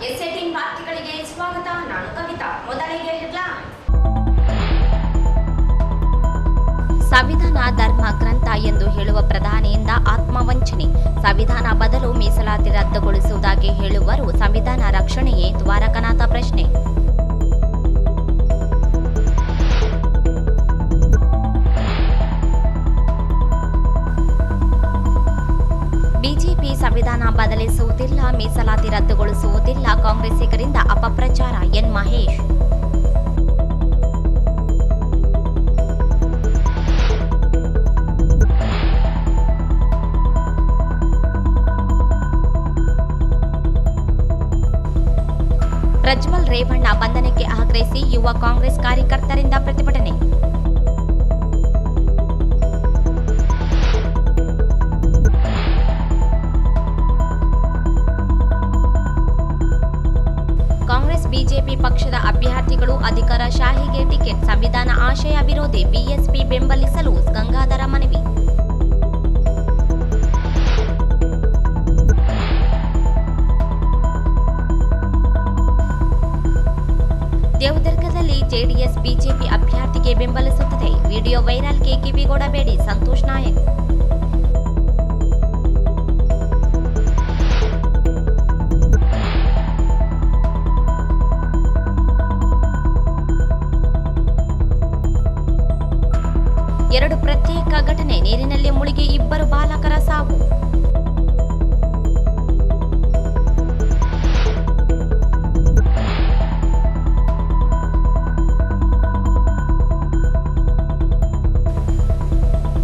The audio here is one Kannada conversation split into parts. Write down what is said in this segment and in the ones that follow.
S18 ವಾರ್ತೆಗಳಿಗೆ ಸ್ವಾಗತ. ನಾನು ಕವಿತಾ. ಮೊದಲಿಗೆ ಹೆಡ್ಲೈನ್. ಸಂವಿಧಾನ ಧರ್ಮ ಗ್ರಂಥ ಎಂದು ಹೇಳುವ ಪ್ರಧಾನಿಯಿಂದ ಆತ್ಮವಂಚನೆ. ಸಂವಿಧಾನ ಬದಲು ಮೀಸಲಾತಿ ರದ್ದುಗೊಳಿಸುವುದಾಗಿ ಹೇಳುವರು. ಸಂವಿಧಾನ ರಕ್ಷಣೆಯೇ ದ್ವಾರಕನಾಥ ಪ್ರಶ್ನೆ. ಬಿಜೆಪಿ ಸಂವಿಧಾನ ಬದಲಿಸುವುದಿಲ್ಲ, ಮೀಸಲಾತಿ ರದ್ದುಗೊಳಿಸುವುದಿಲ್ಲ, ಕಾಂಗ್ರೆಸ್ಸಿಗರಿಂದ ಅಪಪ್ರಚಾರ. ಎನ್ ಮಹೇಶ್. ಪ್ರಜ್ವಲ್ ರೇವಣ್ಣ ಬಂಧನಕ್ಕೆ ಆಗ್ರಹಿಸಿ ಯುವ ಕಾಂಗ್ರೆಸ್ ಕಾರ್ಯಕರ್ತರಿಂದ ಪ್ರತಿಭಟನೆ. ಕಾಂಗ್ರೆಸ್ ಬಿಜೆಪಿ ಪಕ್ಷದ ಅಭ್ಯರ್ಥಿಗಳು ಅಧಿಕಾರಶಾಹಿಗೆ ಟಿಕೆಟ್, ಸಂವಿಧಾನ ಆಶಯ ವಿರೋಧಿ, ಬಿಎಸ್ಪಿ ಬೆಂಬಲಿಸಲು ಗಂಗಾಧರ ಮನವಿ. ದೇವದುರ್ಗದಲ್ಲಿ ಜೆಡಿಎಸ್ ಬಿಜೆಪಿ ಅಭ್ಯರ್ಥಿಗೆ ಬೆಂಬಲಿಸುತ್ತದೆ. ವಿಡಿಯೋ ವೈರಲ್ಗೆ ಕಿವಿಗೊಡಬೇಡಿ, ಸಂತೋಷ್ ನಾಯಕ್. ಎರಡು ಪ್ರತ್ಯೇಕ ಘಟನೆ, ನೀರಿನಲ್ಲಿ ಮುಳುಗಿ ಇಬ್ಬರು ಬಾಲಕರ ಸಾವು.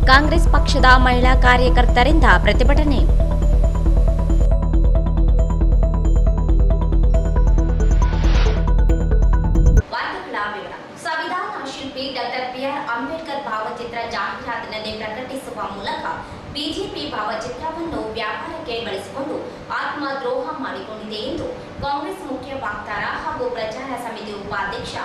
ಕಾಂಗ್ರೆಸ್ ಪಕ್ಷದ ಮಹಿಳಾ ಕಾರ್ಯಕರ್ತರಿಂದ ಪ್ರತಿಭಟನೆ. ಸಂವಿಧಾನ ಶಿಲ್ಪಿ ಡಾಕ್ಟರ್ ಬಿಆರ್ ಅಂಬೇಡ್ಕರ್ ಭಾವಚಿತ್ರ ಜಾಹೀರಾತಿನಲ್ಲಿ ಪ್ರಕಟಿಸುವ ಮೂಲಕ ಬಿಜೆಪಿ ಭಾವಚಿತ್ರವನ್ನು ವ್ಯಾಪಾರಕ್ಕೆ ಬಳಸಿಕೊಂಡು ಆತ್ಮದ್ರೋಹ ಮಾಡಿಕೊಂಡಿದೆ ಎಂದು ಕಾಂಗ್ರೆಸ್ ಮುಖ್ಯ ವಕ್ತಾರ ಹಾಗೂ ಪ್ರಚಾರ ಸಮಿತಿ ಉಪಾಧ್ಯಕ್ಷ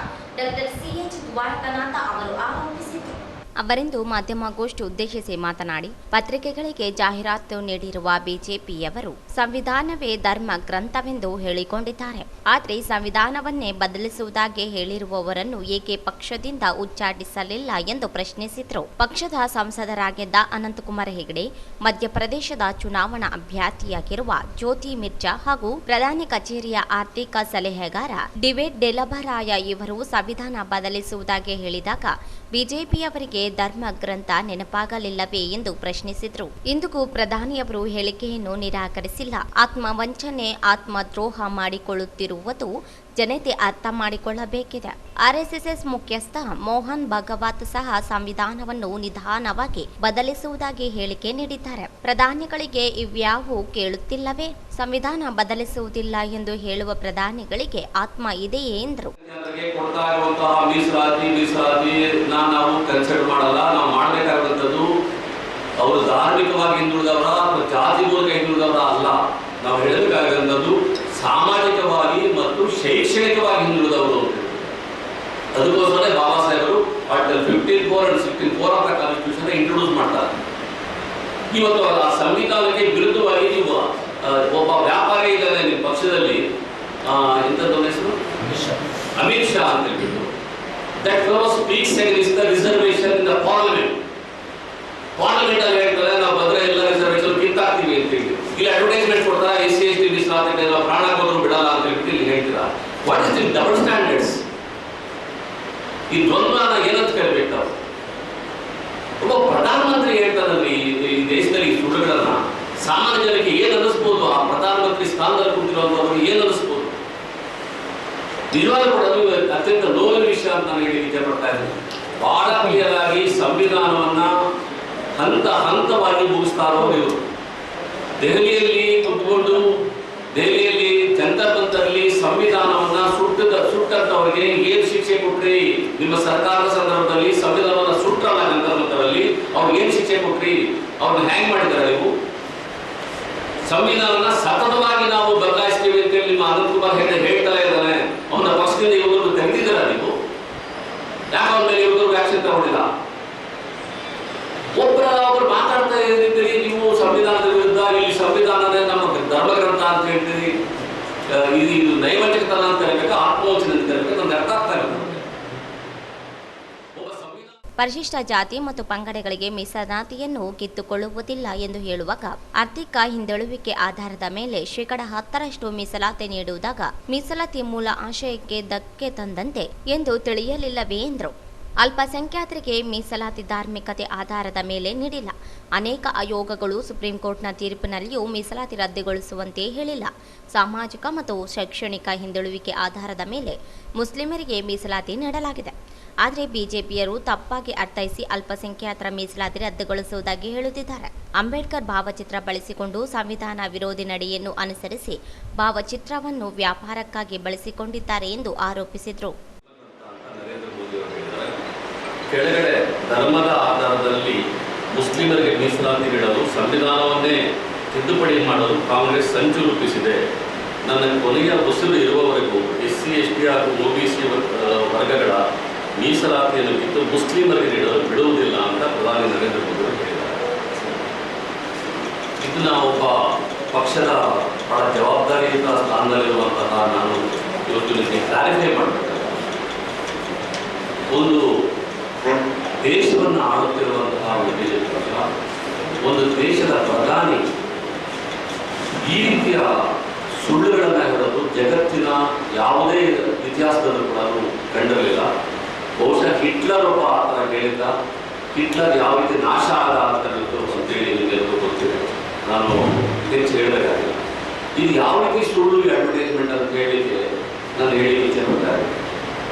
ಡಾಕ್ಟರ್ ಸಿಎಚ್ ದ್ವಾರಕನಾಥ ಅವರು ಆರೋಪಿಸಿದರು. ಅವರಿಂದು ಮಾಧ್ಯಮಗೋಷ್ಠಿ ಉದ್ದೇಶಿಸಿ ಮಾತನಾಡಿ, ಪತ್ರಿಕೆಗಳಿಗೆ ಜಾಹೀರಾತು ನೀಡಿರುವ ಬಿಜೆಪಿಯವರು ಸಂವಿಧಾನವೇ ಧರ್ಮ ಗ್ರಂಥವೆಂದು ಹೇಳಿಕೊಂಡಿದ್ದಾರೆ. ಆದರೆ ಸಂವಿಧಾನವನ್ನೇ ಬದಲಿಸುವುದಾಗಿ ಹೇಳಿರುವವರನ್ನು ಏಕೆ ಪಕ್ಷದಿಂದ ಉಚ್ಚಾಟಿಸಲಿಲ್ಲ ಎಂದು ಪ್ರಶ್ನಿಸಿದರು. ಪಕ್ಷದ ಸಂಸದರಾಗಿದ್ದ ಅನಂತಕುಮಾರ್ ಹೆಗಡೆ, ಮಧ್ಯಪ್ರದೇಶದ ಚುನಾವಣಾ ಅಭ್ಯರ್ಥಿಯಾಗಿರುವ ಜ್ಯೋತಿ ಮಿರ್ಜಾ ಹಾಗೂ ಪ್ರಧಾನಿ ಕಚೇರಿಯ ಆರ್ಥಿಕ ಸಲಹೆಗಾರ ಡೇವಿಡ್ ಡೆಲಬರಾಯ ಇವರು ಸಂವಿಧಾನ ಬದಲಿಸುವುದಾಗಿ ಹೇಳಿದಾಗ ಬಿಜೆಪಿಯವರಿಗೆ ಧರ್ಮ ಗ್ರಂಥ ನೆನಪಾಗಲಿಲ್ಲವೇ ಎಂದು ಪ್ರಶ್ನಿಸಿದರು. ಇಂದಿಗೂ ಪ್ರಧಾನಿಯವರು ಹೇಳಿಕೆಯನ್ನು ನಿರಾಕರಿಸಿಲ್ಲ. ಆತ್ಮವಂಚನೆ, ಆತ್ಮದ್ರೋಹ ಮಾಡಿಕೊಳ್ಳುತ್ತಿರುವುದು ಜನತೆ ಅರ್ಥ ಮಾಡಿಕೊಳ್ಳಬೇಕಿದೆ. ಆರ್ಎಸ್ಎಸ್ ಮುಖ್ಯಸ್ಥ ಮೋಹನ್ ಭಾಗವತ್ ಸಹ ಸಂವಿಧಾನವನ್ನು ನಿಧಾನವಾಗಿ ಬದಲಿಸುವುದಾಗಿ ಹೇಳಿಕೆ ನೀಡಿದ್ದಾರೆ. ಪ್ರಧಾನಿಗಳಿಗೆ ಇವ್ಯಾವು ಕೇಳುತ್ತಿಲ್ಲವೇ? ಸಂವಿಧಾನ ಬದಲಿಸುವುದಿಲ್ಲ ಎಂದು ಹೇಳುವ ಪ್ರಧಾನಿಗಳಿಗೆ ಆತ್ಮ ಇದೆಯೇ ಎಂದರು. ನಾವು ಕನ್ಸಿಡರ್ ಮಾಡಲ್ಲ. ನಾವು ಮಾಡಬೇಕಾದಂಥದ್ದು ಅವರು ಧಾರ್ಮಿಕವಾಗಿ ಹಿಂದುಳಿದವರ ಅಥವಾ ಜಾತಿ ಮೂಲಕ ಹಿಂದುಳಿದವರ ಅಲ್ಲ. ನಾವು ಹೇಳಬೇಕಾದಂಥದ್ದು ಸಾಮಾಜಿಕವಾಗಿ ಮತ್ತು ಶೈಕ್ಷಣಿಕವಾಗಿ ಹಿಂದುಳಿದವರು. ಅದಕ್ಕೋಸ್ಕರ ಬಾಬಾ ಸಾಹೇಬರು article 54 and 64 of the constitution introduce ಮಾಡ್ತಾರೆ. ಇವತ್ತು ಆ ಸಂವಿಧಾನಕ್ಕೆ ವಿರುದ್ಧವಾಗಿ ನೀವು ಒಬ್ಬ ವ್ಯಾಪಾರಿ ಇದ್ದಾರೆ ನಿಮ್ಮ ಪಕ್ಷದಲ್ಲಿ, ಎಂಥದ್ದು ಹೆಸರು ಅಮಿತ್ ಶಾ ಅಂತ ಹೇಳ್ಬಿಟ್ಟು, that fellow speaks against the reservation in the parliament. Parliament ಅಲ್ಲಿ ಹೇಳ್ತಾರೆ ನಾವು ಬಂದ್ರೆ ಎಲ್ಲ ರಿಸರ್ವೇಶನ್ ಕಿತ್ತಾಕ್ತೀವಿ ಅಂತ ಹೇಳಿ. ಇಲ್ಲಿ ಅಡ್ವರ್ಟೈಸ್ಮೆಂಟ್ ಕೊಡ್ತಾರೆ, SC ST ಮೀಸಲಾತಿ ಪ್ರಾಣ ಕೊಡೋರು ಬಿಡಲ್ಲ ಅಂತ ಹೇಳ್ಬಿಟ್ಟು ಇಲ್ಲಿ ಹೇಳ್ತೀರಾ. What is the double standards? ಈ ದ್ವಂದ್ವನ ಏನಂತ ಕರಿಬೇಕು ನಾವು? ಒಬ್ಬ ಪ್ರಧಾನಮಂತ್ರಿ ಹೇಳ್ತಾರಲ್ಲಿ ಈ ದೇಶದಲ್ಲಿ ಸುಳ್ಳುಗಳನ್ನ ಸಾಮಾನ್ಯ ಜನಕ್ಕೆ ಏನ್ ಅನ್ನಿಸ್ಬೋದು? ಆ ಪ್ರಧಾನಮಂತ್ರಿ ಸ್ಥಾನದಲ್ಲಿ ಕೂತಿರುವಂತವ್ರು ಏನ್ ಅನ್ನಿಸ್ಬೋದು? ನಿಜವಾಗ್ಲೂ ಕೂಡ ಅದು ಅತ್ಯಂತ ನೋವಿನ ವಿಷಯ ಅಂತ ನಾನು ಹೇಳಿ ಇಷ್ಟಪಡ್ತಾ ಇದ್ದೀನಿ. ಬಹಳ ಕ್ಲಿಯರ್ ಆಗಿ ಸಂವಿಧಾನವನ್ನ ಹಂತ ಹಂತವಾಗಿ ಮುಗಿಸ್ತಾರೋ ಇವರು. ದೆಹಲಿಯಲ್ಲಿ ಕುತ್ಕೊಂಡು ದೆಹಲಿಯಲ್ಲಿ ಜಂತರ್ ಮಂತರಲ್ಲಿ ಸಂವಿಧಾನವನ್ನ ಸುಟ್ಟಂತವರಿಗೆ ಏನ್ ಶಿಕ್ಷೆ ಕೊಟ್ರಿ? ನಿಮ್ಮ ಸರ್ಕಾರದ ಸಂದರ್ಭದಲ್ಲಿ ಸಂವಿಧಾನವನ್ನ ಸುಟ್ಟರಲ್ಲ ಜಂತರ್ ಮಂತರಲ್ಲಿ, ಅವ್ರಿಗೆ ಏನ್ ಶಿಕ್ಷೆ ಕೊಟ್ರಿ? ಅವ್ರನ್ನ ಹ್ಯಾಂಗ್ ಮಾಡಿದಾರೆ ನೀವು? ಸಂವಿಧಾನವನ್ನ ಸತತವಾಗಿ ನಾವು ಬದಲಾಯಿಸ್ತೀವಿ ಅಂತೇಳಿ ನಿಮ್ಮ ಅನಂತಕುಮಾರ್ ಹೆಗಡೆ ಹೇಳ್ತಾ ಇದ್ದಾನೆ. ಅವನ ಪಕ್ಷದಿಂದ ಇವರು ತೆಗೆದಿದ್ದೀರಾ ನೀವು? ಯಾಕೆ ಅವನ ಮೇಲೆ ಇವರು ವ್ಯಾಕ್ಸಿನ್ ತಗೊಂಡಿಲ್ಲ? ಒಬ್ಬರು ಮಾತಾಡ್ತಾ ಇದ್ದೀರಿ ನೀವು ಸಂವಿಧಾನದ ವಿರುದ್ಧ. ಇಲ್ಲಿ ಸಂವಿಧಾನದ ನಮ್ಮ ಧರ್ಮಗ್ರಂಥ ಅಂತ ಹೇಳ್ತೀರಿ. ಇದು ಪರಿಶಿಷ್ಟ ಜಾತಿ ಮತ್ತು ಪಂಗಡಗಳಿಗೆ ಮೀಸಲಾತಿಯನ್ನು ಕಿತ್ತುಕೊಳ್ಳುವುದಿಲ್ಲ ಎಂದು ಹೇಳುವಾಗ ಆರ್ಥಿಕ ಹಿಂದುಳಿವಿಕೆ ಆಧಾರದ ಮೇಲೆ 10% ಮೀಸಲಾತಿ ನೀಡುವುದಾಗ ಮೀಸಲಾತಿ ಮೂಲ ಆಶಯಕ್ಕೆ ಧಕ್ಕೆ ತಂದಂತೆ ಎಂದು ತಿಳಿಯಲಿಲ್ಲವೇ ಎಂದರು. ಅಲ್ಪಸಂಖ್ಯಾತರಿಗೆ ಮೀಸಲಾತಿ ಧಾರ್ಮಿಕತೆ ಆಧಾರದ ಮೇಲೆ ನೀಡಿಲ್ಲ. ಅನೇಕ ಆಯೋಗಗಳು ಸುಪ್ರೀಂ ಕೋರ್ಟ್ನ ತೀರ್ಪಿನಲ್ಲಿಯೂ ಮೀಸಲಾತಿ ರದ್ದುಗೊಳಿಸುವಂತೆ ಹೇಳಿಲ್ಲ. ಸಾಮಾಜಿಕ ಮತ್ತು ಶೈಕ್ಷಣಿಕ ಹಿಂದುಳಿವಿಕೆ ಆಧಾರದ ಮೇಲೆ ಮುಸ್ಲಿಮರಿಗೆ ಮೀಸಲಾತಿ ನೀಡಲಾಗಿದೆ. ಆದರೆ ಬಿಜೆಪಿಯರು ತಪ್ಪಾಗಿ ಅರ್ಥೈಸಿ ಅಲ್ಪಸಂಖ್ಯಾತರ ಮೀಸಲಾತಿ ರದ್ದುಗೊಳಿಸುವುದಾಗಿ ಹೇಳುತ್ತಿದ್ದಾರೆ. ಅಂಬೇಡ್ಕರ್ ಭಾವಚಿತ್ರ ಬಳಸಿಕೊಂಡು ಸಂವಿಧಾನ ವಿರೋಧಿ ನಡೆಯನ್ನು ಅನುಸರಿಸಿ ಭಾವಚಿತ್ರವನ್ನು ವ್ಯಾಪಾರಕ್ಕಾಗಿ ಬಳಸಿಕೊಂಡಿದ್ದಾರೆ ಎಂದು ಆರೋಪಿಸಿದರು. ಕೆಳಗಡೆ ಧರ್ಮದ ಆಧಾರದಲ್ಲಿ ಮುಸ್ಲಿಮರಿಗೆ ಮೀಸಲಾತಿ ನೀಡಲು ಸಂವಿಧಾನವನ್ನೇ ತಿದ್ದುಪಡಿ ಮಾಡಲು ಕಾಂಗ್ರೆಸ್ ಸಂಚು ರೂಪಿಸಿದೆ. ನನ್ನ ಕೊನೆಯ ಉಸಿರು ಇರುವವರೆಗೂ SC ST ಹಾಗೂ OBC ವರ್ಗಗಳ ಮೀಸಲಾತಿಯನ್ನು ಕಿತ್ತು ಮುಸ್ಲಿಮರಿಗೆ ನೀಡಲು ಬಿಡುವುದಿಲ್ಲ ಅಂತ ಪ್ರಧಾನಿ ನರೇಂದ್ರ ಮೋದಿ ಅವರು ಹೇಳಿದ್ದಾರೆ. ಇದನ್ನ ಒಬ್ಬ ಪಕ್ಷದ ಬಹಳ ಜವಾಬ್ದಾರಿಯುತ ಸ್ಥಾನದಲ್ಲಿರುವಂತಹ ನಾನು ಇವತ್ತು ನಿಮಗೆ ಕ್ಲಾರಿಫೈ ಮಾಡಬೇಕಾದ ಒಂದು ದೇಶವನ್ನು ಆಳುತ್ತಿರುವಂತಹ ಒಂದು ಬಿಜೆಪಿ ಪಕ್ಷ, ಒಂದು ದೇಶದ ಪ್ರಧಾನಿ ಈ ರೀತಿಯ ಸುಳ್ಳುಗಳನ್ನು ಹೇಳೋದು ಜಗತ್ತಿನ ಯಾವುದೇ ಇತಿಹಾಸದಲ್ಲೂ ಕೂಡ ಕಂಡಿರಲಿಲ್ಲ. ಬಹುಶಃ ಹಿಟ್ಲರ್ ಒಬ್ಬ ಆ ಥರ ಹೇಳಿದ್ದ. ಹಿಟ್ಲರ್ ಯಾವ ರೀತಿ ನಾಶ ಆದ ಅಂತೇಳಿ ನಿಮಗೆಲ್ಲರೂ ಗೊತ್ತಿದೆ, ನಾನು ಹೆಚ್ಚು ಹೇಳಬೇಕಾಗಿಲ್ಲ. ಇದು ಯಾವ ರೀತಿ ಸುಳ್ಳು ಅಡ್ವರ್ಟೈಸ್ಮೆಂಟ್ ಅಂತ ಹೇಳಲಿಕ್ಕೆ ನಾನು ಹೇಳಿ ಇಚ್ಛೆ ಪಡ್ತಾರೆ.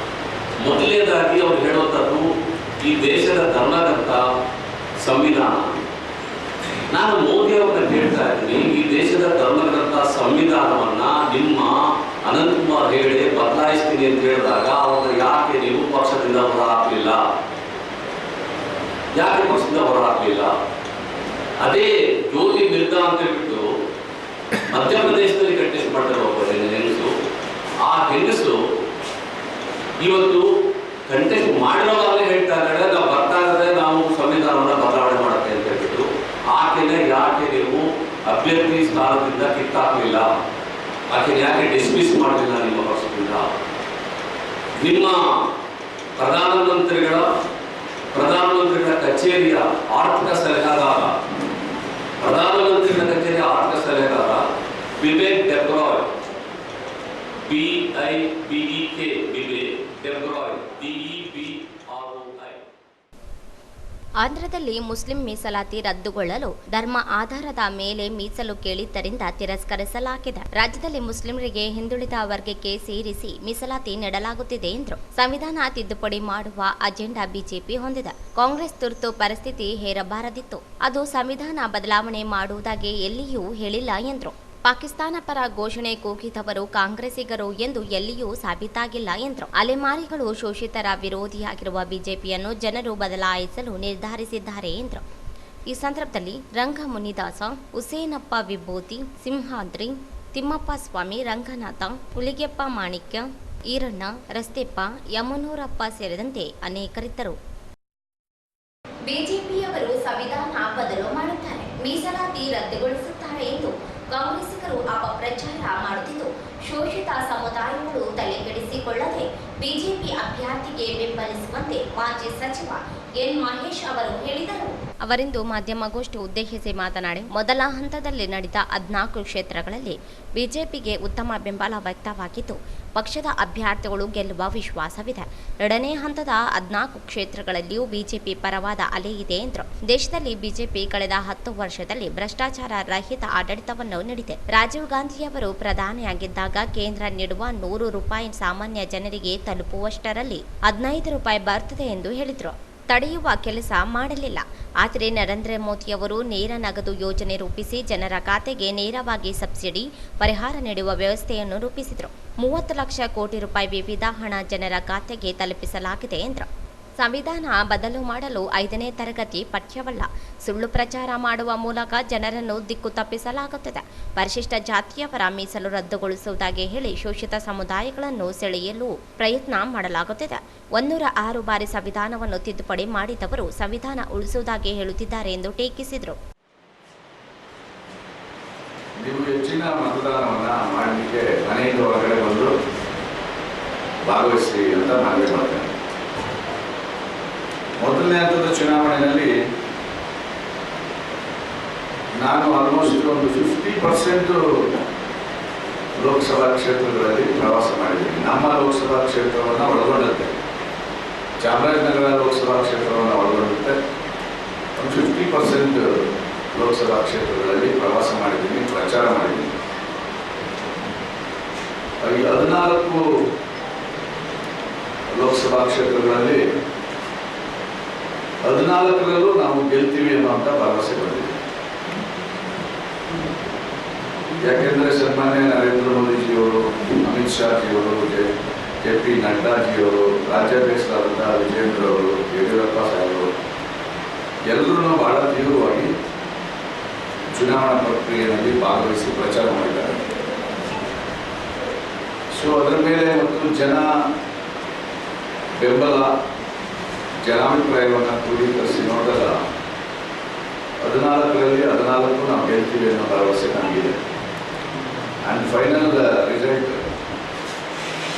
ಮೊದಲನೇದಾಗಿ ಅವ್ರು ಹೇಳುವಂಥದ್ದು ಈ ದೇಶದ ಧರ್ಮಗ್ರಂಥ ಸಂವಿಧಾನ. ನಾನು ಮೋದಿ ಅವ್ರನ್ನ ಹೇಳ್ತಾ ಇದ್ದೀನಿ, ಈ ದೇಶದ ಧರ್ಮಗ್ರಂಥ ಸಂವಿಧಾನವನ್ನ ನಿಮ್ಮ ಅನಂತಕುಮಾರ್ ಹೆಗಡೆ ಬದಲಾಯಿಸ್ತೀನಿ ಅಂತ ಹೇಳಿದಾಗ ಅವ್ರನ್ನ ಯಾಕೆ ನೀವು ಪಕ್ಷದಿಂದ ಹೊರಹಾಕಲಿಲ್ಲ? ಯಾಕೆ ಪಕ್ಷದಿಂದ ಹೊರಹಾಕಲಿಲ್ಲ? ಅದೇ ಜ್ಯೋತಿ ಮಿರ್ಧಾ ಅಂತ ಹೇಳ್ಬಿಟ್ಟು ಮಧ್ಯಪ್ರದೇಶದಲ್ಲಿ ಕಂಟೆಸ್ಟ್ ಮಾಡ್ತಾರೆ ಒಬ್ಬ ಹೆಂಗಸು. ಆ ಹೆಂಗಸು ಇವತ್ತು ಕಂಟೆಸ್ಟ್ ಮಾಡಿರೋವಾಗಲೇ ಹೇಳ್ತಾ ಇದ್ದಾರೆ, ನಾವು ಬರ್ತಾ ಇದ್ರೆ ನಾವು ಸಂವಿಧಾನವನ್ನು ಬದಲಾವಣೆ ಮಾಡುತ್ತೆ ಅಂತ ಹೇಳ್ಬಿಟ್ಟು. ಆಕೆನ ಯಾಕೆ ನೀವು ಅಭ್ಯರ್ಥಿ ಸ್ಥಾನದಿಂದ ಕಿತ್ತಾಕಲಿಲ್ಲ? ಆಕೆನ ಯಾಕೆ ಡಿಸ್ಮಿಸ್ ಮಾಡಲಿಲ್ಲ ನಿಮ್ಮ ಪಕ್ಷದಿಂದ? ನಿಮ್ಮ ಪ್ರಧಾನಮಂತ್ರಿಗಳ ಕಚೇರಿಯ ಆರ್ಥಿಕ ಸಲಹೆಗಾರ, ಪ್ರಧಾನಮಂತ್ರಿಗಳ ಕಚೇರಿಯ ಆರ್ಥಿಕ ಸಲಹೆಗಾರ ವಿವೇಕ್ ಡೆಬ್ರಾಯ್, BIBEK ವಿವೇಕ್ ಡೆಬ್ರಾಯ್, DEBROI. ಆಂಧ್ರದಲ್ಲಿ ಮುಸ್ಲಿಂ ಮೀಸಲಾತಿ ರದ್ದುಗೊಳ್ಳಲು ಧರ್ಮ ಆಧಾರದ ಮೇಲೆ ಮೀಸಲು ಕೇಳಿದ್ದರಿಂದ ತಿರಸ್ಕರಿಸಲಾಗಿದೆ. ರಾಜ್ಯದಲ್ಲಿ ಮುಸ್ಲಿಮರಿಗೆ ಹಿಂದುಳಿದ ವರ್ಗಕ್ಕೆ ಸೇರಿಸಿ ಮೀಸಲಾತಿ ನೀಡಲಾಗುತ್ತಿದೆ ಎಂದರು. ಸಂವಿಧಾನ ತಿದ್ದುಪಡಿ ಮಾಡುವ ಅಜೆಂಡಾ ಬಿಜೆಪಿ ಹೊಂದಿದೆ. ಕಾಂಗ್ರೆಸ್ ತುರ್ತು ಪರಿಸ್ಥಿತಿ ಹೇರಬಾರದಿತ್ತು. ಅದು ಸಂವಿಧಾನ ಬದಲಾವಣೆ ಮಾಡುವುದಾಗಿ ಎಲ್ಲಿಯೂ ಹೇಳಿಲ್ಲ ಎಂದರು. ಪಾಕಿಸ್ತಾನ ಪರ ಘೋಷಣೆ ಕೂಗಿದವರು ಕಾಂಗ್ರೆಸ್ಸಿಗರು ಎಂದು ಎಲ್ಲಿಯೂ ಸಾಬೀತಾಗಿಲ್ಲ ಎಂದರು. ಅಲೆಮಾರಿಗಳು ಶೋಷಿತರ ವಿರೋಧಿಯಾಗಿರುವ ಬಿಜೆಪಿಯನ್ನು ಜನರು ಬದಲಾಯಿಸಲು ನಿರ್ಧರಿಸಿದ್ದಾರೆ ಎಂದರು. ಈ ಸಂದರ್ಭದಲ್ಲಿ ರಂಗ ಮುನಿದಾಸ, ಹುಸೇನಪ್ಪ ವಿಭೂತಿ, ಸಿಂಹಾದ್ರಿ, ತಿಮ್ಮಪ್ಪ ಸ್ವಾಮಿ, ರಂಗನಾಥ, ಹುಲಿಗೆಪ್ಪ ಮಾಣಿಕ್ಯ, ಈರಣ್ಣ, ರಸ್ತೆಪ್ಪ, ಯಮನೂರಪ್ಪ ಸೇರಿದಂತೆ ಅನೇಕರಿದ್ದರು. ಬಿಜೆಪಿಯವರು ಸಂವಿಧಾನ ಬದಲು ಮಾಡುತ್ತಾರೆ, ಮೀಸಲಾತಿ ರದ್ದುಗೊಳಿಸುತ್ತಾರೆ ಎಂದು ಕಾಂಗ್ರೆಸ್ಸಿಗರು ಅಪಪ್ರಚಾರ ಮಾಡುತ್ತಿದ್ದು, ಶೋಷಿತ ಸಮುದಾಯಗಳು ತಲೆಕೆಡಿಸಿಕೊಳ್ಳದೆ ಬಿಜೆಪಿ ಅಭ್ಯರ್ಥಿಗೆ ಬೆಂಬಲಿಸುವಂತೆ ಮಾಜಿ ಸಚಿವ ಎನ್ ಮಹೇಶ್ ಅವರು ಹೇಳಿದರು. ಅವರಿಂದು ಮಾಧ್ಯಮಗೋಷ್ಠಿ ಉದ್ದೇಶಿಸಿ ಮಾತನಾಡಿ, ಮೊದಲ ಹಂತದಲ್ಲಿ ನಡೆದ 14 ಕ್ಷೇತ್ರಗಳಲ್ಲಿ ಬಿಜೆಪಿಗೆ ಉತ್ತಮ ಬೆಂಬಲ ವ್ಯಕ್ತವಾಗಿದ್ದು, ಪಕ್ಷದ ಅಭ್ಯರ್ಥಿಗಳು ಗೆಲ್ಲುವ ವಿಶ್ವಾಸವಿದೆ. ಎರಡನೇ ಹಂತದ 14 ಕ್ಷೇತ್ರಗಳಲ್ಲಿಯೂ ಬಿಜೆಪಿ ಪರವಾದ ಅಲೆ ಇದೆ ಎಂದರು. ದೇಶದಲ್ಲಿ ಬಿಜೆಪಿ ಕಳೆದ 10 ವರ್ಷದಲ್ಲಿ ಭ್ರಷ್ಟಾಚಾರ ರಹಿತ ಆಡಳಿತವನ್ನು ನೀಡಿದೆ. ರಾಜೀವ್ ಗಾಂಧಿಯವರು ಪ್ರಧಾನಿಯಾಗಿದ್ದಾಗ ಕೇಂದ್ರ ನೀಡುವ 100 ರೂಪಾಯಿ ಸಾಮಾನ್ಯ ಜನರಿಗೆ ತಲುಪುವಷ್ಟರಲ್ಲಿ 15 ರೂಪಾಯಿ ಬರ್ತದೆ ಎಂದು ಹೇಳಿದರು. ತಡೆಯುವ ಕೆಲಸ ಮಾಡಲಿಲ್ಲ. ಆದರೆ ನರೇಂದ್ರ ಮೋದಿಯವರು ನೇರ ನಗದು ಯೋಜನೆ ರೂಪಿಸಿ ಜನರ ಖಾತೆಗೆ ನೇರವಾಗಿ ಸಬ್ಸಿಡಿ ಪರಿಹಾರ ನೀಡುವ ವ್ಯವಸ್ಥೆಯನ್ನು ರೂಪಿಸಿದರು. 30 ಲಕ್ಷ ಕೋಟಿ ರೂಪಾಯಿ ವಿವಿಧ ಹಣ ಜನರ ಖಾತೆಗೆ ತಲುಪಿಸಲಾಗಿದೆ ಎಂದರು. ಸಂವಿಧಾನ ಬದಲು ಮಾಡಲು 5ನೇ ತರಗತಿ ಪಠ್ಯವಲ್ಲ. ಸುಳ್ಳು ಪ್ರಚಾರ ಮಾಡುವ ಮೂಲಕ ಜನರನ್ನು ದಿಕ್ಕು ತಪ್ಪಿಸಲಾಗುತ್ತದೆ. ಪರಿಶಿಷ್ಟ ಜಾತಿಯವರ ಮೀಸಲು ರದ್ದುಗೊಳಿಸುವುದಾಗಿ ಹೇಳಿ ಶೋಷಿತ ಸಮುದಾಯಗಳನ್ನು ಸೆಳೆಯಲು ಪ್ರಯತ್ನ ಮಾಡಲಾಗುತ್ತಿದೆ. 106 ಬಾರಿ ಸಂವಿಧಾನವನ್ನು ತಿದ್ದುಪಡಿ ಮಾಡಿದವರು ಸಂವಿಧಾನ ಉಳಿಸುವುದಾಗಿ ಹೇಳುತ್ತಿದ್ದಾರೆ ಎಂದು ಟೀಕಿಸಿದರು. ನೀವು ಹೆಚ್ಚಿನ ಮತದಾನವನ್ನು ಮಾಡಲಿಕ್ಕೆ ಮನೆಯಿಂದ ಹೊರಗಡೆ ಬಂದು ಭಾಗವಹಿಸಿ ಅಂತ ಮನವಿ ಮಾಡ್ತೇನೆ. ಮೊದಲನೇ ಚುನಾವಣೆಯಲ್ಲಿ ನಾನು ಆಲ್ಮೋಸ್ಟ್ ಒಂದು 50% ಲೋಕಸಭಾ ಕ್ಷೇತ್ರಗಳಲ್ಲಿ ಪ್ರವಾಸ ಮಾಡಿದ್ದೀನಿ. ನಮ್ಮ ಲೋಕಸಭಾ ಕ್ಷೇತ್ರವನ್ನು ಒಳಗೊಂಡಂತೆ, ಚಾಮರಾಜನಗರ ಲೋಕಸಭಾ ಕ್ಷೇತ್ರವನ್ನು ಒಳಗೊಂಡಂತೆ ಒಂದು 50% ಲೋಕಸಭಾ ಕ್ಷೇತ್ರಗಳಲ್ಲಿ ಪ್ರವಾಸ ಮಾಡಿದ್ದೀನಿ, ಪ್ರಚಾರ ಮಾಡಿದ್ದೀನಿ. ಈ 14 ಲೋಕಸಭಾ ಕ್ಷೇತ್ರಗಳಲ್ಲಿ 14ರಲ್ಲೂ ನಾವು ಗೆಲ್ತೀವಿ ಅನ್ನುವಂಥ ಭರವಸೆ ಬಂದಿದೆ. ಯಾಕೆಂದರೆ ಸನ್ಮಾನ್ಯ ನರೇಂದ್ರ ಮೋದಿಜಿಯವರು, ಅಮಿತ್ ಶಾಜಿಯವರು, JP ನಡ್ಡಾಜಿಯವರು, ರಾಜ್ಯಾಧ್ಯಕ್ಷರಾದಂಥ ವಿಜೇಂದ್ರ ಅವರು, ಯಡಿಯೂರಪ್ಪ ಸಾಹೇಬರು ಎಲ್ಲರೂ ಬಹಳ ತೀವ್ರವಾಗಿ ಚುನಾವಣಾ ಪ್ರಕ್ರಿಯೆಯಲ್ಲಿ ಭಾಗವಹಿಸಿ ಪ್ರಚಾರ ಮಾಡಿದ್ದಾರೆ. ಸೊ ಅದರ ಮೇಲೆ ಮತ್ತು ಜನ ಬೆಂಬಲ, ಜನಾಭಿಪ್ರಾಯವನ್ನು ಕ್ರೋಢೀಕರಿಸಿ ನೋಡಿದಾಗ 14ರಲ್ಲಿ 14 ನಾವು ಗೆಲ್ತೀವಿ ಅನ್ನೋ ಭರವಸೆ ನಮಗಿದೆ. ಆ್ಯಂಡ್ ಫೈನಲ್ ರಿಸಲ್ಟ್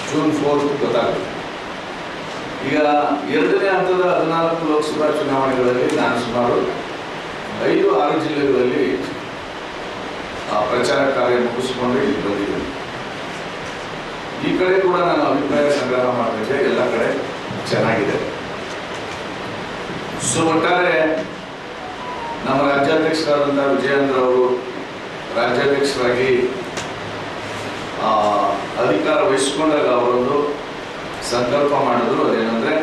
June 4 ಗೊತ್ತಾಗುತ್ತೆ. ಈಗ 2ನೇ ಹಂತದ 14 ಲೋಕಸಭಾ ಚುನಾವಣೆಗಳಲ್ಲಿ ನಾನು ಸುಮಾರು 5-6 ಜಿಲ್ಲೆಗಳಲ್ಲಿ ಪ್ರಚಾರ ಕಾರ್ಯ ಮುಗಿಸಿಕೊಂಡು ಇಲ್ಲಿ ಬಂದಿದ್ದೀನಿ. ಈ ಕಡೆ ಕೂಡ ನಾನು ಅಭಿಪ್ರಾಯ ಸಂಗ್ರಹ ಮಾಡಿದ್ರೆ ಎಲ್ಲ ಕಡೆ ಚೆನ್ನಾಗಿದೆ. ಸೊ ಒಟ್ಟಾರೆ ನಮ್ಮ ರಾಜ್ಯಾಧ್ಯಕ್ಷರಾದಂಥ ವಿಜಯೇಂದ್ರ ಅವರು ರಾಜ್ಯಾಧ್ಯಕ್ಷರಾಗಿ ಅಧಿಕಾರ ವಹಿಸಿಕೊಂಡಾಗ ಅವರೊಂದು ಸಂಕಲ್ಪ ಮಾಡಿದ್ರು. ಅದೇನೆಂದರೆ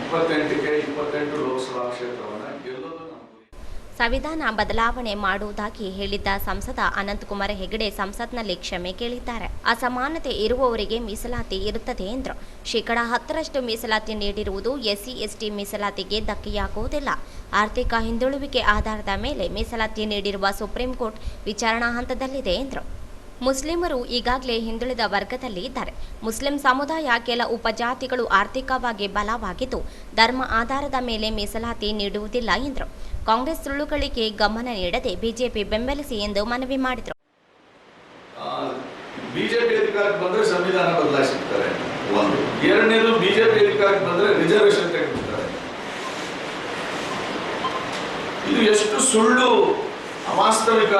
28ಕ್ಕೆ 28 ಲೋಕಸಭಾ ಕ್ಷೇತ್ರವನ್ನು ಗೆಲ್ಲೋದು. ಸಂವಿಧಾನ ಬದಲಾವಣೆ ಮಾಡುವುದಾಗಿ ಹೇಳಿದ್ದ ಸಂಸದ ಅನಂತಕುಮಾರ್ ಹೆಗಡೆ ಸಂಸತ್ನಲ್ಲಿ ಕ್ಷಮೆ ಕೇಳಿದ್ದಾರೆ. ಅಸಮಾನತೆ ಇರುವವರಿಗೆ ಮೀಸಲಾತಿ ಇರುತ್ತದೆ ಎಂದರು. 10% ಮೀಸಲಾತಿ ನೀಡಿರುವುದು SC/ST ಮೀಸಲಾತಿಗೆ ಧಕ್ಕೆಯಾಗುವುದಿಲ್ಲ. ಆರ್ಥಿಕ ಹಿಂದುಳುವಿಕೆ ಆಧಾರದ ಮೇಲೆ ಮೀಸಲಾತಿ ನೀಡಿರುವ ಸುಪ್ರೀಂ ಕೋರ್ಟ್ ವಿಚಾರಣಾ ಹಂತದಲ್ಲಿದೆ ಎಂದರು. ಮುಸ್ಲಿಮರು ಈಗಾಗಲೇ ಹಿಂದುಳಿದ ವರ್ಗದಲ್ಲಿ ಇದ್ದಾರೆ. ಮುಸ್ಲಿಂ ಸಮುದಾಯ ಕೆಲ ಉಪಜಾತಿಗಳು ಆರ್ಥಿಕವಾಗಿ ಬಲವಾಗಿದ್ದು ಧರ್ಮ ಆಧಾರದ ಮೇಲೆ ಮೀಸಲಾತಿ ನೀಡುವುದಿಲ್ಲ ಎಂದರು. ಕಾಂಗ್ರೆಸ್ ಸುಳ್ಳುಗಳಿಗೆ ಗಮನ ನೀಡದೆ ಬಿಜೆಪಿ ಬೆಂಬಲಿಸಿ ಎಂದು ಮನವಿ ಮಾಡಿದರು. ಬಿಜೆಪಿ ಅಧಿಕಾರಕ್ಕೆ ಬಂದ್ರೆ ಸಂವಿಧಾನ ಬದಲಾಯಿಸುತ್ತಾರೆ. ಒಂದು ಎರಡನೇದು, ಬಿಜೆಪಿ ಅಧಿಕಾರಕ್ಕೆ ಬಂದ್ರೆ ರಿಸರ್ವೇಶನ್ ತೆಗೆದುಬಿಡ್ತಾರೆ. ಇದು ಎಷ್ಟು ಸುಳ್ಳು, ಅವಾಸ್ತವಿಕ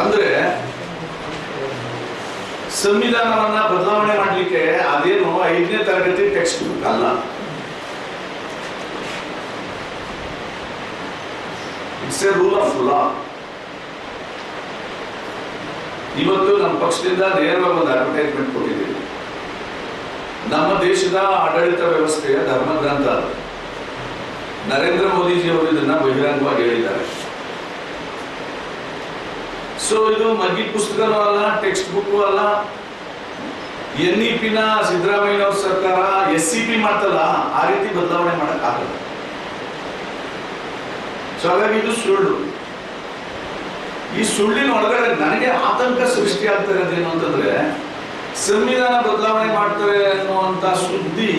ಅಂದ್ರೆ ಸಂವಿಧಾನವನ್ನ ಬದಲಾವಣೆ ಮಾಡಲಿಕ್ಕೆ ಅದೇನು 5ನೇ ತರಗತಿ ಟೆಕ್ಸ್ಟ್ ಬುಕ್ ಅಲ್ಲ. It's A rule of law. ಇವತ್ತು ನಮ್ಮ ಪಕ್ಷದಿಂದ ನೇರವಾಗಿ ಒಂದು ಅಡ್ವರ್ಟೈಸ್ಮೆಂಟ್ ಕೊಟ್ಟಿದ್ದೀವಿ. ನಮ್ಮ ದೇಶದ ಆಡಳಿತ ವ್ಯವಸ್ಥೆಯ ಧರ್ಮ ಗ್ರಂಥ ಅದು. ನರೇಂದ್ರ ಮೋದಿಜಿ ಅವರು ಇದನ್ನ ಬಹಿರಂಗವಾಗಿ ಹೇಳಿದ್ದಾರೆ. ಸೊ ಇದು ಮಗ್ಗಿ ಪುಸ್ತಕನೂ ಅಲ್ಲ, ಟೆಕ್ಸ್ಟ್ ಬುಕ್ ಅಲ್ಲ. NEP-ನ ಸಿದ್ದರಾಮಯ್ಯನವ್ರ ಸರ್ಕಾರ SCP ಮಾಡ್ತಲ್ಲ, ಆ ರೀತಿ ಬದಲಾವಣೆ ಮಾಡಕ್ಕಾಗಲ್ಲ. ಸೊ ಹಾಗಾಗಿ ಇದು ಸುಳ್ಳು. ಈ ಸುಳ್ಳಿನ ಒಳಗಡೆ ನನಗೆ ಆತಂಕ ಸೃಷ್ಟಿ ಆಗ್ತಾ ಇರೋದೇನು ಅಂತಂದ್ರೆ, ಸಂವಿಧಾನ ಬದಲಾವಣೆ ಮಾಡ್ತಾರೆ ಅನ್ನುವಂತ ಸುದ್ದಿ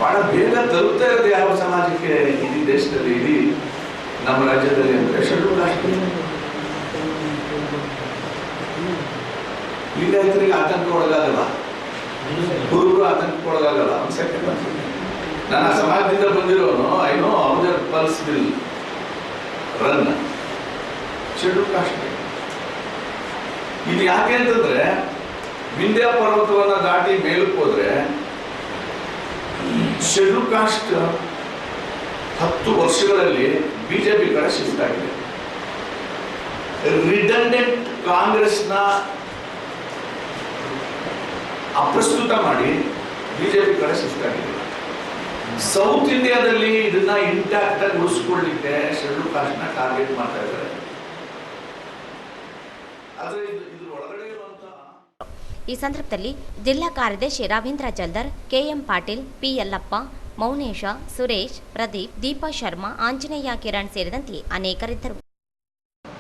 ಬಹಳ ಬೇಗ ತಲುಪ್ತಾ ಇರೋದು ಯಾವ ಸಮಾಜಕ್ಕೆ ಇಡೀ ದೇಶದಲ್ಲಿ, ಇಡೀ ನಮ್ಮ ರಾಜ್ಯದಲ್ಲಿ ಅಂದ್ರೆ ಶೆಡ್ಯೂಲ್ ಕಾಸ್ಟ್ ಲಿಂಗಾಯತರಿಗೆ ಆತಂಕ ಒಳಗಾಗಲ್ಲ, ಗುರುಗಳು ಆತಂಕ ಒಳಗಾಗಲ್ಲ. ಒಂದು ಸೆಕೆಂಡ್, ನಾನು ಆ ಸಮಾಜದಿಂದ ಬಂದಿರೋನು. I know how that pulse will run. Schedule caste ಇದು ಯಾಕೆ ಅಂತಂದ್ರೆ, ವಿಂಧ್ಯ ಪರ್ವತವನ್ನ ದಾಟಿ ಮೇಲಕ್ಕೆ ಹೋದ್ರೆ ಶೆಡ್ಯೂಲ್ ಕಾಸ್ಟ್ 10 ವರ್ಷಗಳಲ್ಲಿ ಬಿಜೆಪಿ ಕಡೆ ಶಿಫ್ಟ್ ಆಗಿದೆ. ರಿಡಂಡೆಂಟ್ ಕಾಂಗ್ರೆಸ್ನ ಅಪ್ರಸ್ತುತ ಮಾಡಿ ಬಿಜೆಪಿ ಕಡೆ ಶಿಫ್ಟ್ ಆಗಿದೆ. ಸೌತ್ ಇಂಡಿಯಾದಲ್ಲಿ ಇದನ್ನ ಇಂಟ್ಯಾಕ್ಟ್ ಆಗಿ ಉಳಿಸ್ಕೊಳ್ಳಿಕ್ಕೆ ಶೆಡ್ಯೂಲ್ ಕಾಸ್ಟ್ ನ ಟಾರ್ಗೆಟ್ ಮಾಡ್ತಾ ಇದ್ದಾರೆ. ಆದ್ರೆ ಇದ್ರ ಒಳಗಡೆ ಇರುವಂತಹ ಈ ಸಂದರ್ಭದಲ್ಲಿ ಜಿಲ್ಲಾ ಕಾರ್ಯದರ್ಶಿ ರವೀಂದ್ರ ಜಲ್ದರ್, KM ಪಾಟೀಲ್, P ಯಲ್ಲಪ್ಪ, ಮೌನೇಶ, ಸುರೇಶ್, ಪ್ರದೀಪ್, ದೀಪಾ ಶರ್ಮಾ, ಆಂಜನೇಯ ಕಿರಣ್ ಸೇರಿದಂತೆ ಅನೇಕರಿದ್ದರು.